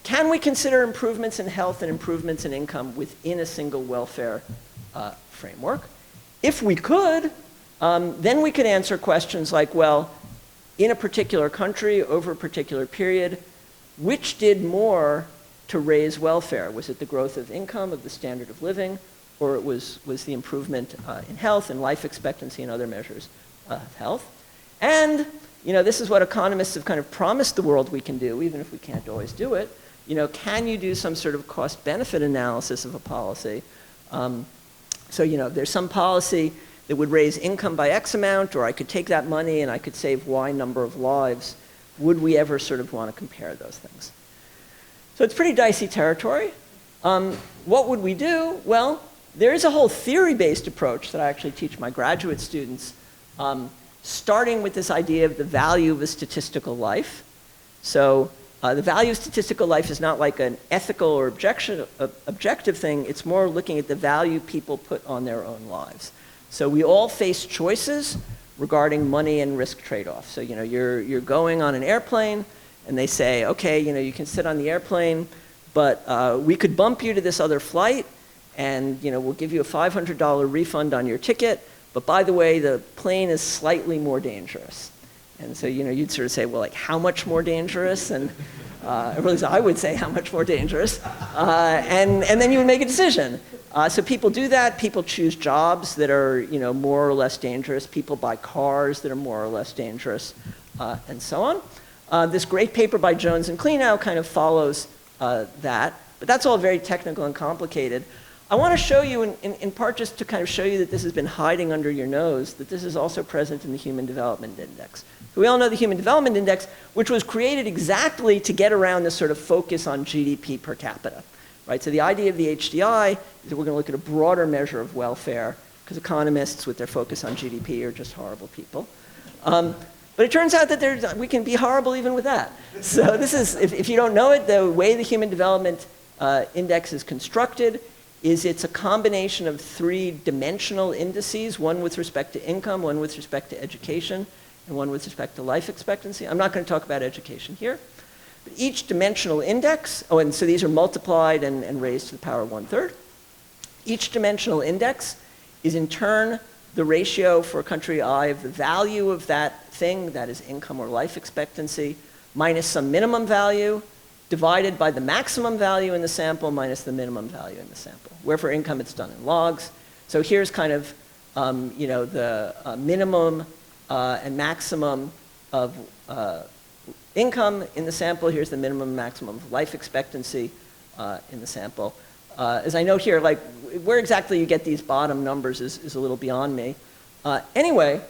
S2: Can we consider improvements in health and improvements in income within a single welfare framework? If we could, then we could answer questions like, well, in a particular country over a particular period, which did more to raise welfare? Was it the growth of income, of the standard of living, or it was the improvement in health and life expectancy and other measures of health? And this is what economists have kind of promised the world we can do, even if we can't always do it. Can you do some sort of cost-benefit analysis of a policy? There's some policy that would raise income by X amount, or I could take that money and I could save Y number of lives. Would we ever sort of want to compare those things? So it's pretty dicey territory. What would we do? Well, there is a whole theory-based approach that I actually teach my graduate students, starting with this idea of the value of a statistical life. So the value of statistical life is not like an ethical or objective thing. It's more looking at the value people put on their own lives. So we all face choices regarding money and risk trade-off. So you're going on an airplane, and they say, okay, you can sit on the airplane, but we could bump you to this other flight, and we'll give you a $500 refund on your ticket, but by the way, the plane is slightly more dangerous. And so, you'd sort of say, well, like, how much more dangerous? And at least I would say how much more dangerous. And then you would make a decision. So people do that. People choose jobs that are, more or less dangerous. People buy cars that are more or less dangerous, and so on. This great paper by Jones and Klenow kind of follows that. But that's all very technical and complicated. I want to show you, in part just to kind of show you that this has been hiding under your nose, that this is also present in the Human Development Index. So we all know the Human Development Index, which was created exactly to get around this sort of focus on GDP per capita. Right? So the idea of the HDI is that we're going to look at a broader measure of welfare, because economists, with their focus on GDP, are just horrible people. But it turns out that we can be horrible even with that. So this is, if you don't know it, the way the Human Development Index is constructed is it's a combination of 3-dimensional indices, one with respect to income, one with respect to education, and one with respect to life expectancy. I'm not going to talk about education here. But each dimensional index, and so these are multiplied and raised to the power of 1/3. Each dimensional index is in turn the ratio for country I of the value of that thing, that is income or life expectancy, minus some minimum value, divided by the maximum value in the sample minus the minimum value in the sample. Where for income it's done in logs. So here's kind of the minimum and maximum of income in the sample. Here's the minimum and maximum of life expectancy in the sample. As I note here, like where exactly you get these bottom numbers is a little beyond me. Anyway,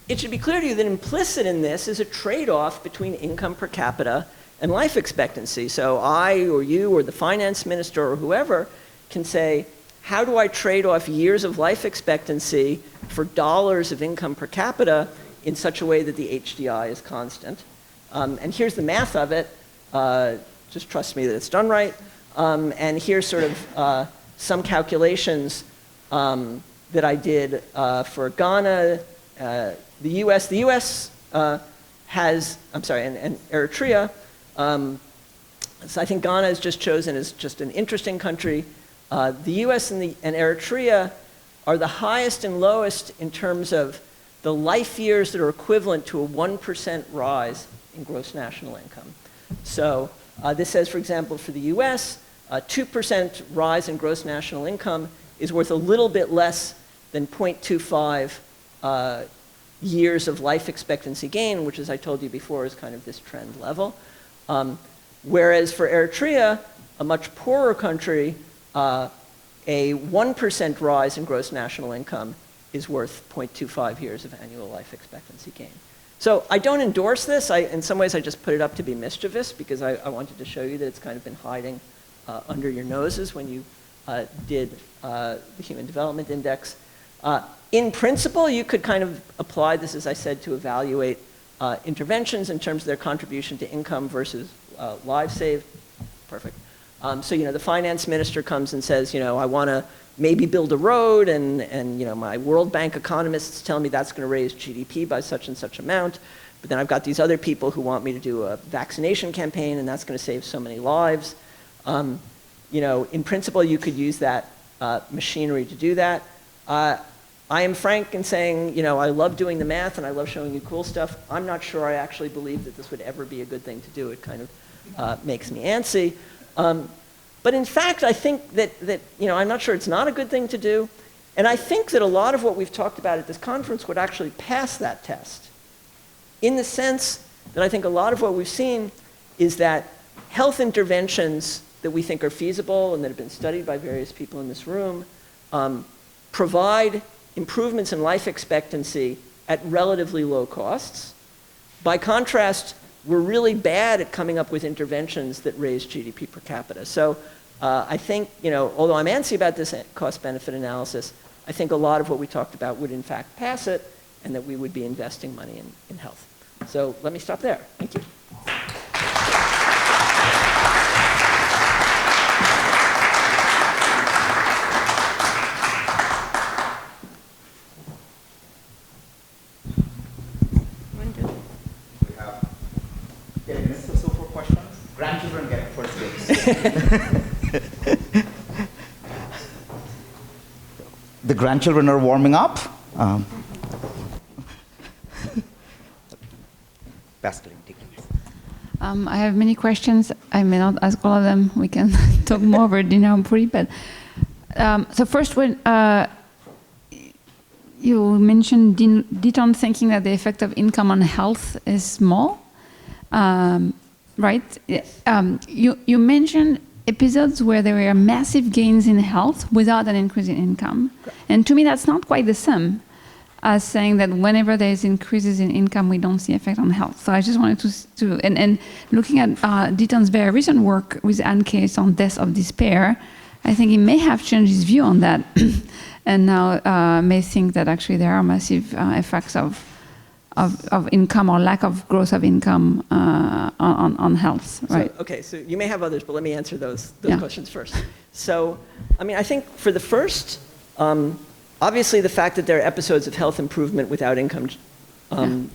S2: it should be clear to you that implicit in this is a trade-off between income per capita and life expectancy. So I or you or the finance minister or whoever can say, how do I trade off years of life expectancy for dollars of income per capita in such a way that the HDI is constant? And here's the math of it. Just trust me that it's done right. And here's sort of some calculations that I did for Ghana, the US. The US has, and Eritrea. So I think Ghana is just chosen as just an interesting country. The US and Eritrea are the highest and lowest in terms of the life years that are equivalent to a 1% rise in gross national income. So this says, for example, for the US, a 2% rise in gross national income is worth a little bit less than 0.25 years of life expectancy gain, which, as I told you before, is kind of this trend level. Whereas for Eritrea, a much poorer country, a 1% rise in gross national income is worth 0.25 years of annual life expectancy gain. So I don't endorse this. In some ways, I just put it up to be mischievous because I wanted to show you that it's kind of been hiding under your noses when you did the Human Development Index. In principle, you could kind of apply this, as I said, to evaluate interventions in terms of their contribution to income versus lives saved. Perfect. So the finance minister comes and says, I want to maybe build a road, and my World Bank economists tell me that's going to raise GDP by such and such amount. But then I've got these other people who want me to do a vaccination campaign, and that's going to save so many lives. In principle, you could use that machinery to do that. I am frank in saying, I love doing the math and I love showing you cool stuff. I'm not sure I actually believe that this would ever be a good thing to do. It kind of makes me antsy. But in fact, I think that I'm not sure it's not a good thing to do. And I think that a lot of what we've talked about at this conference would actually pass that test. In the sense that I think a lot of what we've seen is that health interventions that we think are feasible and that have been studied by various people in this room provide improvements in life expectancy at relatively low costs. By contrast, we're really bad at coming up with interventions that raise GDP per capita. So I think, although I'm antsy about this cost-benefit analysis, I think a lot of what we talked about would in fact pass it, and that we would be investing money in health. So let me stop there. Thank you.
S1: Grandchildren get first dibs. The grandchildren are warming up. Um, Pascal, take it.
S3: I have many questions. I may not ask all of them. We can talk more over dinner, I'm pretty, but so first one, you mentioned Deaton thinking that the effect of income on health is small, right?
S2: Yes.
S3: You mentioned episodes where there were massive gains in health without an increase in income.
S2: Correct.
S3: And to me, that's not quite the same as saying that whenever there's increases in income, we don't see effect on health. So I just wanted and looking at Deaton's very recent work with Anne Case on death of despair, I think he may have changed his view on that and now may think that actually there are massive effects of income or lack of growth of income on health, right?
S2: So, okay, so you may have others, but let me answer those
S3: Yeah.
S2: questions first. So, I mean, I think for the first, obviously the fact that there are episodes of health improvement without income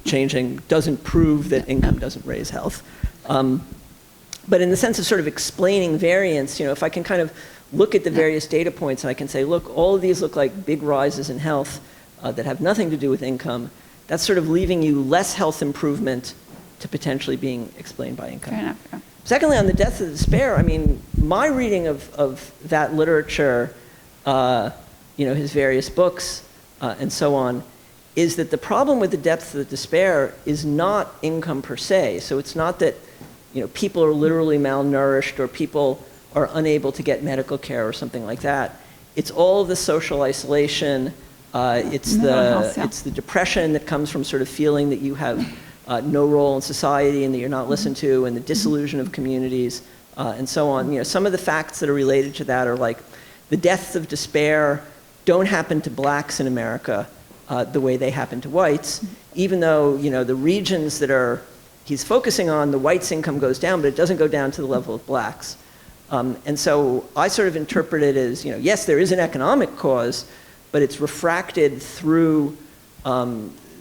S2: changing doesn't prove that income doesn't raise health. But in the sense of sort of explaining variance, if I can kind of look at the various data points and I can say, look, all of these look like big rises in health that have nothing to do with income, that's sort of leaving you less health improvement to potentially being explained by income.
S3: Fair enough. Yeah.
S2: Secondly, on the death of despair, I mean, my reading of that literature, his various books and so on, is that the problem with the depth of the despair is not income per se. So it's not that people are literally malnourished or people are unable to get medical care or something like that. It's all the social isolation. It's the depression that comes from sort of feeling that you have no role in society and that you're not listened to, and the disillusion of communities and so on. Some of the facts that are related to that are like the deaths of despair don't happen to blacks in America the way they happen to whites, even though the regions that he's focusing on, the whites' income goes down, but it doesn't go down to the level of blacks. And so I sort of interpret it as, yes, there is an economic cause, but it's refracted through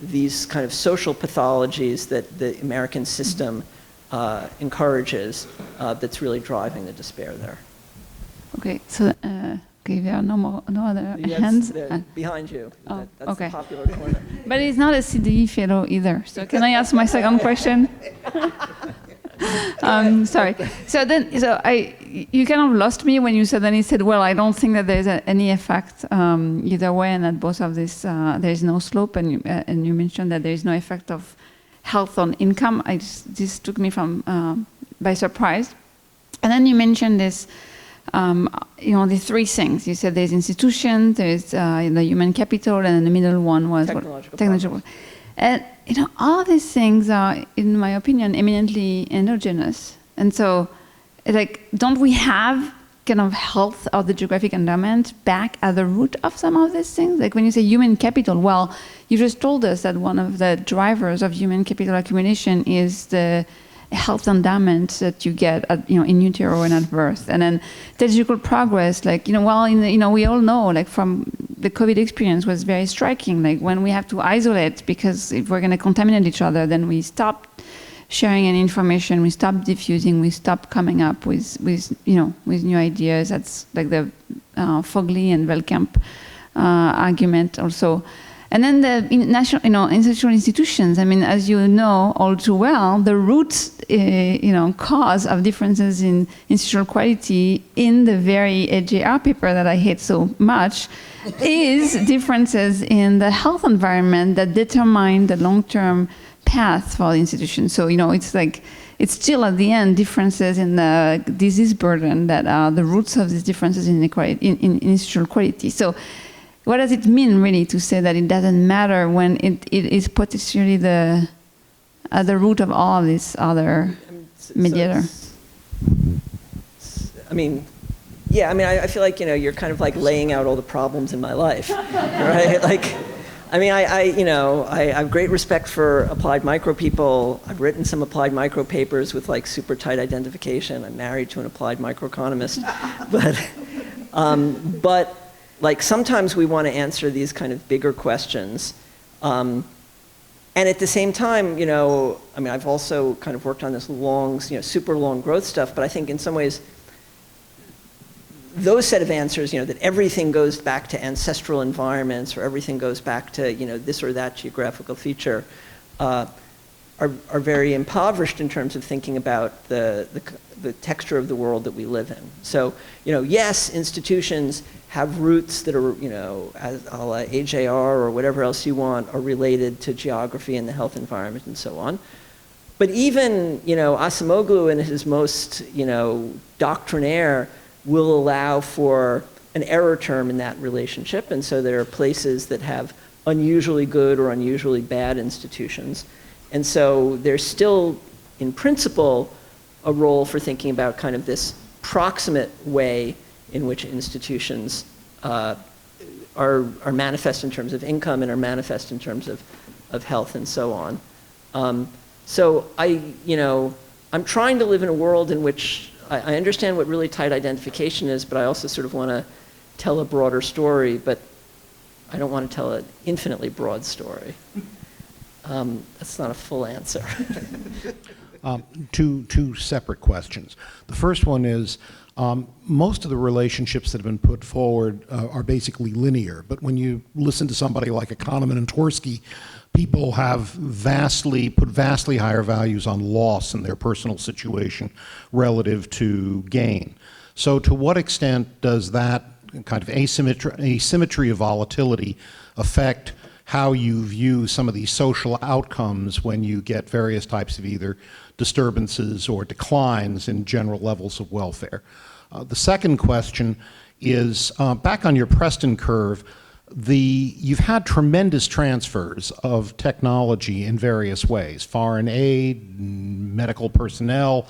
S2: these kind of social pathologies that the American system encourages that's really driving the despair there.
S3: Okay, so there are no other hands.
S2: Behind you.
S3: Oh,
S2: That's
S3: okay.
S2: the popular corner.
S3: But he's not a CDE fellow either. So can I ask my second question? Sorry. You kind of lost me when you said, and he said, well, I don't think that there's any effect either way, and that both of this, there is no slope, and you mentioned that there is no effect of health on income. This took me by surprise. And then you mentioned this, the three things. You said there's institutions, there's the human capital, and then the middle one was technological. And all these things are, in my opinion, eminently endogenous. And so, don't we have kind of health or the geographic endowment back at the root of some of these things? Like when you say human capital, well, you just told us that one of the drivers of human capital accumulation is the health endowment that you get at, in utero and at birth. And then technological progress, we all know, from the COVID experience was very striking. Like when we have to isolate because if we're going to contaminate each other, then we stop sharing any information, we stop diffusing, we stop coming up with new ideas. That's like the Fogley and Velkamp argument also. And then the institutional institutions. I mean, as you know all too well, the root, cause of differences in institutional quality in the very AJR paper that I hate so much is differences in the health environment that determine the long-term path for the institution. So, it's still at the end differences in the disease burden that are the roots of these differences in institutional quality. So, what does it mean really to say that it doesn't matter when it is potentially at the root of all of these other mediators?
S2: I feel like, you're kind of like laying out all the problems in my life, right? I have great respect for applied micro people. I've written some applied micro papers with super tight identification. I'm married to an applied microeconomist, but sometimes we want to answer these kind of bigger questions. And at the same time, I've also kind of worked on this long, super long growth stuff, but I think in some ways, those set of answers, that everything goes back to ancestral environments or everything goes back to, this or that geographical feature, are very impoverished in terms of thinking about the texture of the world that we live in. So, yes, institutions have roots that are, as a la AJR or whatever else you want, are related to geography and the health environment and so on. But even, Acemoglu in his most, doctrinaire will allow for an error term in that relationship. And so there are places that have unusually good or unusually bad institutions. And so there's still, in principle, a role for thinking about kind of this proximate way in which institutions are manifest in terms of income and are manifest in terms of health and so on. So I'm trying to live in a world in which I understand what really tight identification is, but I also sort of want to tell a broader story, but I don't want to tell an infinitely broad story. That's not a full answer.
S4: Two separate questions. The first one is, most of the relationships that have been put forward are basically linear, but when you listen to somebody like Kahneman and Tversky, people have put vastly higher values on loss in their personal situation relative to gain. So to what extent does that kind of asymmetry of volatility affect how you view some of these social outcomes when you get various types of either disturbances or declines in general levels of welfare? The second question is, back on your Preston curve, you've had tremendous transfers of technology in various ways: foreign aid, medical personnel,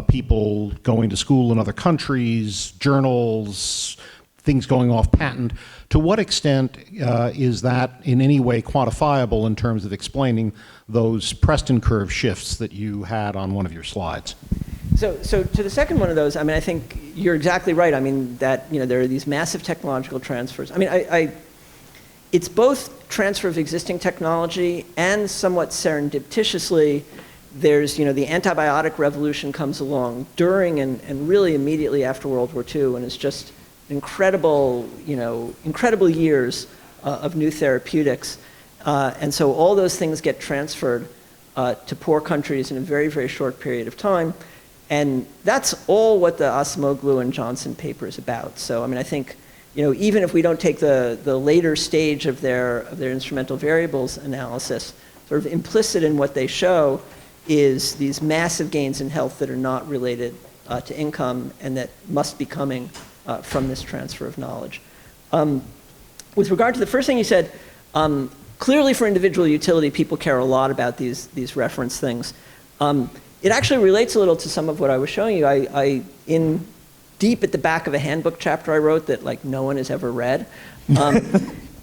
S4: people going to school in other countries, journals, things going off patent. To what extent is that in any way quantifiable in terms of explaining those Preston curve shifts that you had on one of your slides?
S2: So to the second one of those, I think you're exactly right. That there are these massive technological transfers. It's both transfer of existing technology and somewhat serendipitously, there's, the antibiotic revolution comes along during and really immediately after World War II, and it's just incredible years of new therapeutics. And so all those things get transferred to poor countries in a very, very short period of time. And that's all what the Acemoglu and Johnson paper is about. So, I think, even if we don't take the later stage of their instrumental variables analysis, sort of implicit in what they show is these massive gains in health that are not related to income and that must be coming from this transfer of knowledge. With regard to the first thing you said, clearly for individual utility, people care a lot about these reference things. It actually relates a little to some of what I was showing you. In deep at the back of a handbook chapter I wrote that no one has ever read,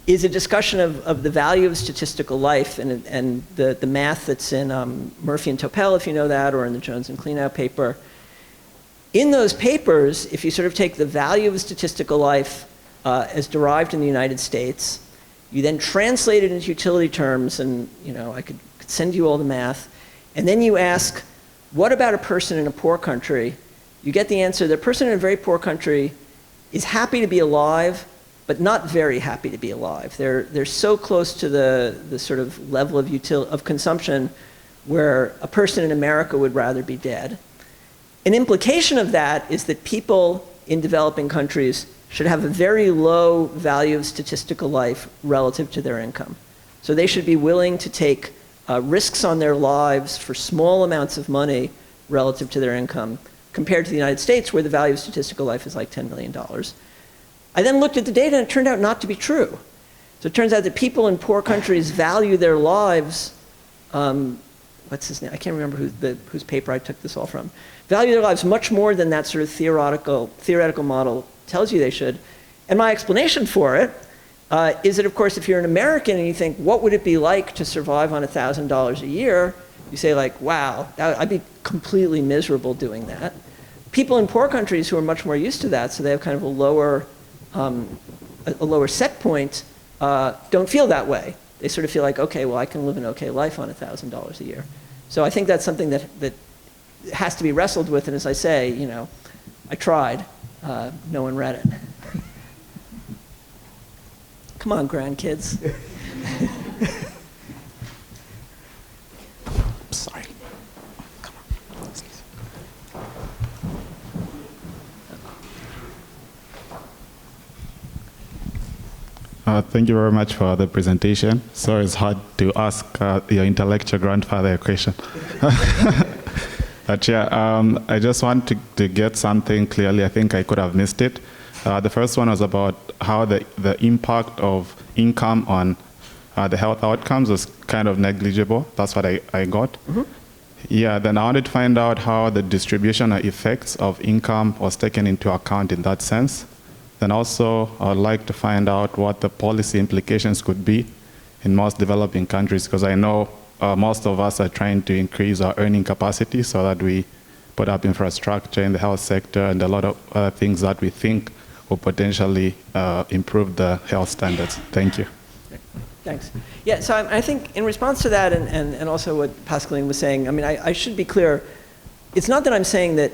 S2: is a discussion of the value of statistical life and the math that's in Murphy and Topel, if you know that, or in the Jones and Klenow paper. In those papers, if you sort of take the value of statistical life as derived in the United States, you then translate it into utility terms, and I could send you all the math, and then you ask, what about a person in a poor country? You get the answer, the person in a very poor country is happy to be alive, but not very happy to be alive. They're so close to the sort of level of consumption where a person in America would rather be dead. An implication of that is that people in developing countries should have a very low value of statistical life relative to their income. So they should be willing to take risks on their lives for small amounts of money relative to their income, compared to the United States, where the value of statistical life is like $10 million. I then looked at the data, and it turned out not to be true. So it turns out that people in poor countries value their lives, what's his name? I can't remember whose paper I took this all from. Value their lives much more than that sort of theoretical model tells you they should. And my explanation for it is that, of course, if you're an American and you think, what would it be like to survive on $1,000 a year? You say, wow, I'd be completely miserable doing that. People in poor countries who are much more used to that, so they have kind of a lower set point, don't feel that way. They sort of feel like, okay, well, I can live an okay life on $1,000 a year. So I think that's something that has to be wrestled with. And as I say, I tried. no one read it. Come on, grandkids.
S5: Sorry.
S6: Thank you very much for the presentation. So it's hard to ask your intellectual grandfather a question. But yeah, I just want to get something clearly. I think I could have missed it. The first one was about how the impact of income on the health outcomes was kind of negligible. That's what I got. Mm-hmm. Yeah, then I wanted to find out how the distribution or effects of income was taken into account in that sense. Then also, I would like to find out what the policy implications could be in most developing countries, because I know most of us are trying to increase our earning capacity so that we put up infrastructure in the health sector and a lot of other things that we think will potentially improve the health standards. Thank you.
S2: Thanks. Yeah, so I think in response to that and also what Pascaline was saying, I mean, I should be clear. It's not that I'm saying that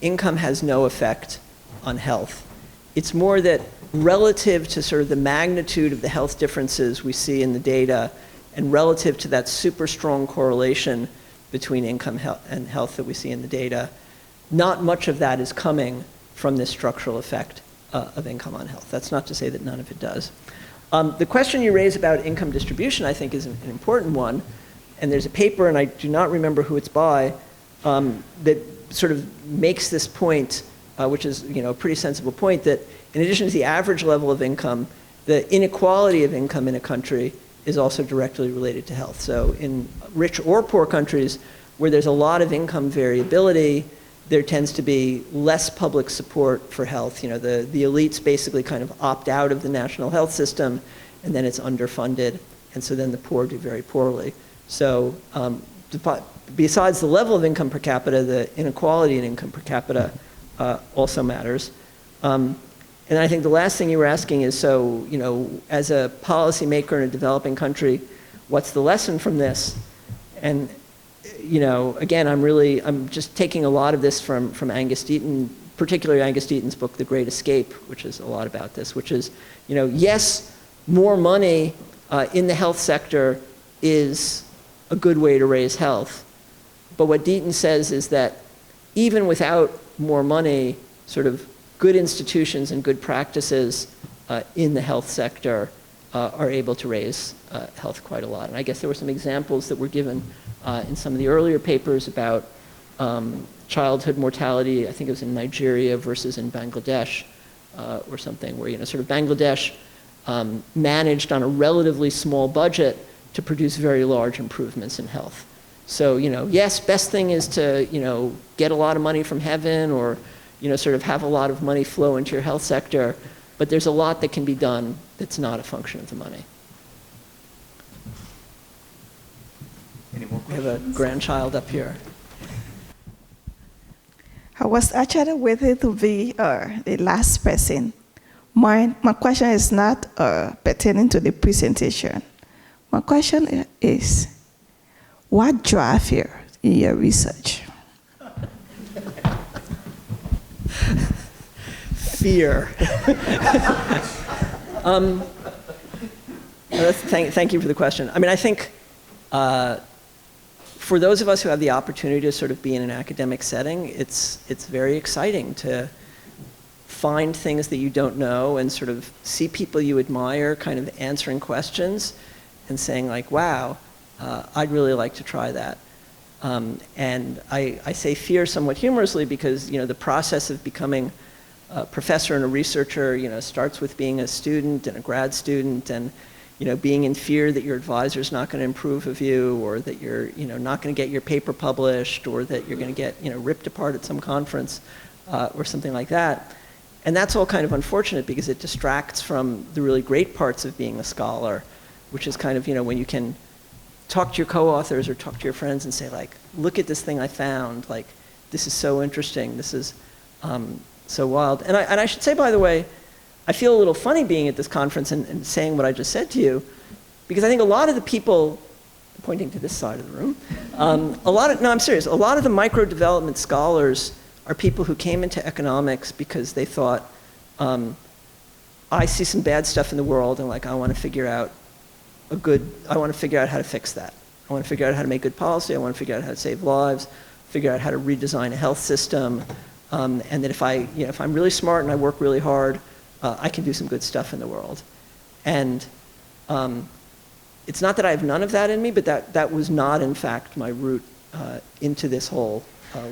S2: income has no effect on health. It's more that relative to sort of the magnitude of the health differences we see in the data and relative to that super strong correlation between income and health that we see in the data, not much of that is coming from this structural effect of income on health. That's not to say that none of it does. The question you raise about income distribution, I think, is an important one. And there's a paper, and I do not remember who it's by, that sort of makes this point, which is a pretty sensible point, that in addition to the average level of income, the inequality of income in a country is also directly related to health. So in rich or poor countries where there's a lot of income variability, there tends to be less public support for health. The elites basically kind of opt out of the national health system, and then it's underfunded, and so then the poor do very poorly. So besides the level of income per capita, the inequality in income per capita also matters. And I think the last thing you were asking is, so, as a policymaker in a developing country, what's the lesson from this? And, again, I'm just taking a lot of this from Angus Deaton, particularly Angus Deaton's book, The Great Escape, which is a lot about this, which is, yes, more money in the health sector is a good way to raise health. But what Deaton says is that even without more money, sort of good institutions and good practices in the health sector are able to raise health quite a lot. And I guess there were some examples that were given in some of the earlier papers about childhood mortality. I think it was in Nigeria versus in Bangladesh or something, where sort of Bangladesh managed on a relatively small budget to produce very large improvements in health. So yes, best thing is to get a lot of money from heaven, or sort of have a lot of money flow into your health sector, but there's a lot that can be done that's not a function of the money.
S1: Any more
S2: We have a grandchild up here.
S7: I was actually waiting to be the last person. My question is not pertaining to the presentation. My question is, what drive you in your research?
S2: Fear. Thank you for the question. I mean, I think for those of us who have the opportunity to sort of be in an academic setting, it's very exciting to find things that you don't know and sort of see people you admire kind of answering questions and saying like, wow, I'd really like to try that. And I say fear somewhat humorously because the process of becoming a professor and a researcher starts with being a student and a grad student, and being in fear that your advisor's not going to improve of you, or that you're not going to get your paper published, or that you're going to get ripped apart at some conference or something like that. And that's all kind of unfortunate because it distracts from the really great parts of being a scholar, which is kind of when you can talk to your co-authors or talk to your friends and say like, look at this thing I found, like this is so interesting, this is so wild. And I should say, by the way, I feel a little funny being at this conference and saying what I just said to you, because I think a lot of the people, pointing to this side of the room, no, I'm serious, a lot of the micro development scholars are people who came into economics because they thought, I see some bad stuff in the world and like I want to figure out how to fix that. I want to figure out how to make good policy. I want to figure out how to save lives, figure out how to redesign a health system, and that if I'm really smart and I work really hard, I can do some good stuff in the world. And it's not that I have none of that in me, but that was not, in fact, my route into this whole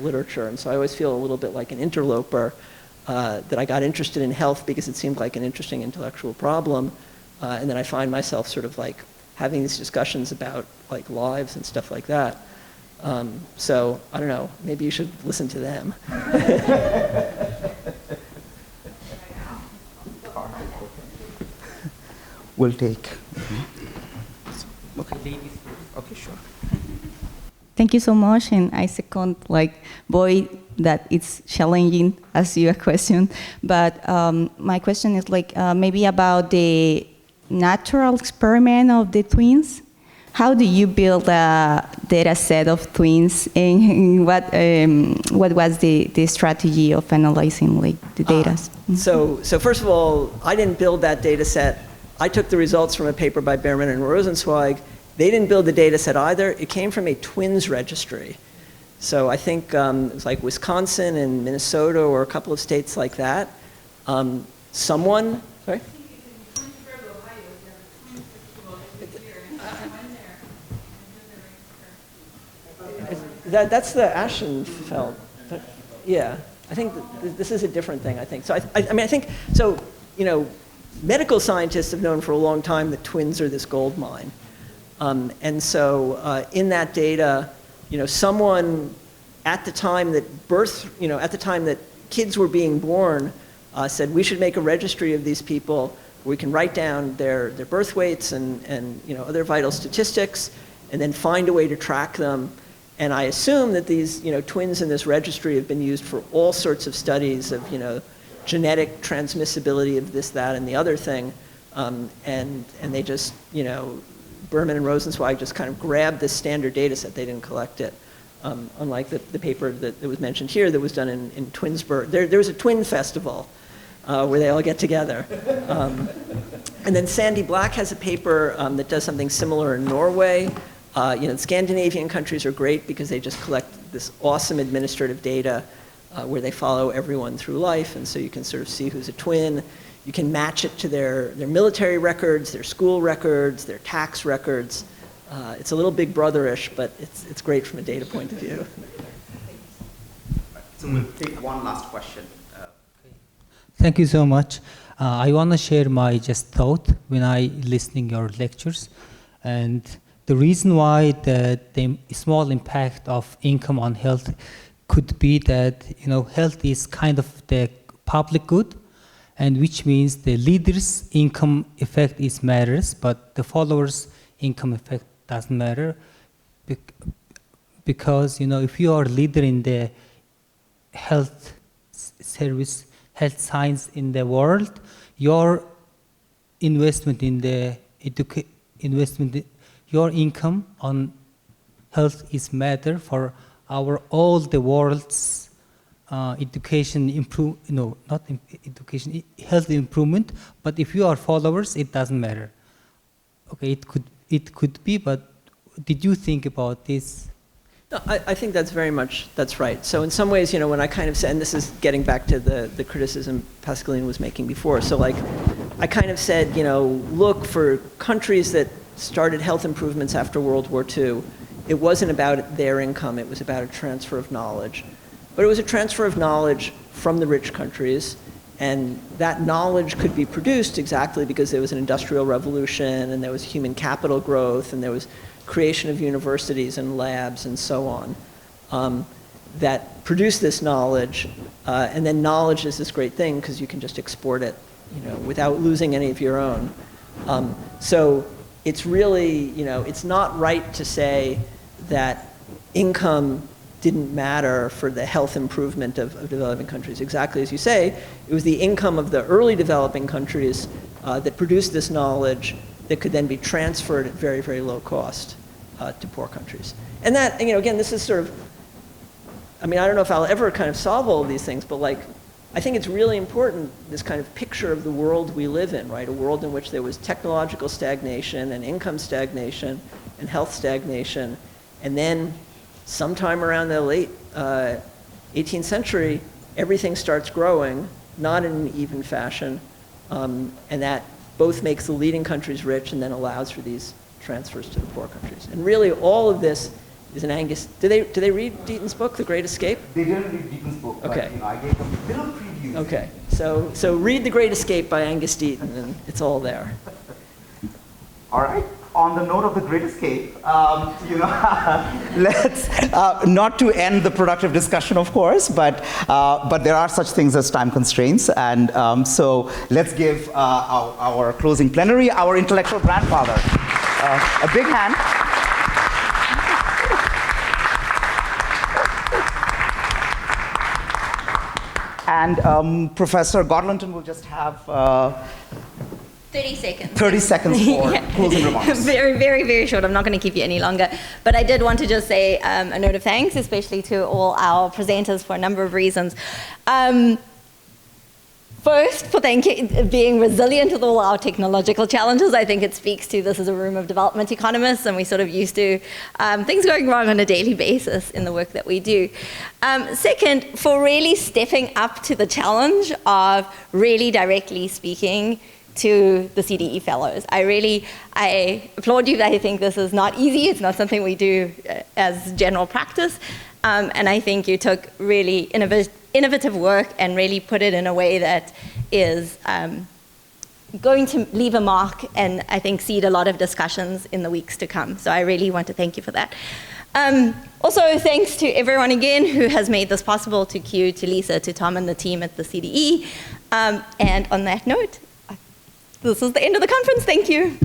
S2: literature. And so I always feel a little bit like an interloper, that I got interested in health because it seemed like an interesting intellectual problem, and then I find myself sort of like having these discussions about like lives and stuff like that. So I don't know, maybe you should listen to them.
S1: We'll take. Okay. Okay, sure.
S5: Thank you so much, and I second, boy, that it's challenging as your question. But my question is maybe about the natural experiment of the twins. How do you build a data set of twins, and what was the strategy of analyzing the data?
S2: So first of all, I didn't build that data set. I took the results from a paper by Behrman and Rosenzweig. They didn't build the data set either. It came from a twins registry. So I think it was like Wisconsin and Minnesota or a couple of states like that. Sorry? That's the Ashenfeld. Yeah, I think this is a different thing, I think. So I think, medical scientists have known for a long time that twins are this gold mine. And so in that data, someone at the time that kids were being born said we should make a registry of these people where we can write down their birth weights and other vital statistics and then find a way to track them. And I assume that these twins in this registry have been used for all sorts of studies of genetic transmissibility of this, that, and the other thing. And they just, Behrman and Rosenzweig just kind of grabbed this standard data set. They didn't collect it. Unlike the paper that was mentioned here that was done in Twinsburg. There was a twin festival where they all get together. And then Sandy Black has a paper that does something similar in Norway. Scandinavian countries are great because they just collect this awesome administrative data where they follow everyone through life, and so you can sort of see who's a twin. You can match it to their military records, their school records, their tax records. It's a little Big Brother-ish, but it's great from a data point of view.
S1: So we'll take one last question.
S8: Thank you so much. I want to share my just thought when I listening your lectures, and the reason why the small impact of income on health could be that health is kind of the public good, and which means the leader's income effect is matters, but the followers' income effect doesn't matter, because if you are a leader in the health service, health science in the world, your investment in the your income on health is matter for all the world's education health improvement. But if you are followers, it doesn't matter. Okay, it could be, but did you think about this?
S2: No, I think that's right. So in some ways, when I kind of said, and this is getting back to the criticism Pascaline was making before, so I kind of said, look, for countries that started health improvements after World War II, it wasn't about their income, it was about a transfer of knowledge. But it was a transfer of knowledge from the rich countries, and that knowledge could be produced exactly because there was an industrial revolution, and there was human capital growth, and there was creation of universities and labs and so on, that produced this knowledge, and then knowledge is this great thing because you can just export it, without losing any of your own. So it's really, it's not right to say that income didn't matter for the health improvement of developing countries. Exactly as you say, it was the income of the early developing countries that produced this knowledge that could then be transferred at very, very low cost to poor countries. And that, again, this is sort of I mean, I don't know if I'll ever kind of solve all of these things, but like, I think it's really important, this kind of picture of the world we live in, right? A world in which there was technological stagnation and income stagnation and health stagnation. And then sometime around the late 18th century, everything starts growing, not in an even fashion. And that both makes the leading countries rich and then allows for these transfers to the poor countries. And really all of this is an Angus. Did they read Deaton's book, The Great Escape?
S1: They didn't read Deaton's book,
S2: okay.
S1: But I gave them a little preview.
S2: Okay, so read The Great Escape by Angus Deaton, and it's all there.
S1: All right. On the note of The Great Escape, let's not to end the productive discussion, of course, but there are such things as time constraints, and so let's give our closing plenary, our intellectual grandfather, a big hand. And Professor Godlinton will just have
S9: 30 seconds.
S1: 30 seconds for closing remarks.
S9: Very, very, very short. I'm not going to keep you any longer. But I did want to just say a note of thanks, especially to all our presenters for a number of reasons. First, for being resilient with all our technological challenges. I think it speaks to this is a room of development economists, and we sort of used to things going wrong on a daily basis in the work that we do. Second, for really stepping up to the challenge of really directly speaking to the CDE fellows. I applaud you. I think this is not easy. It's not something we do as general practice. And I think you took really innovative work and really put it in a way that is going to leave a mark and I think seed a lot of discussions in the weeks to come. So I really want to thank you for that. Also, thanks to everyone again who has made this possible, to Q, to Lisa, to Tom and the team at the CDE. And on that note, this is the end of the conference. Thank you.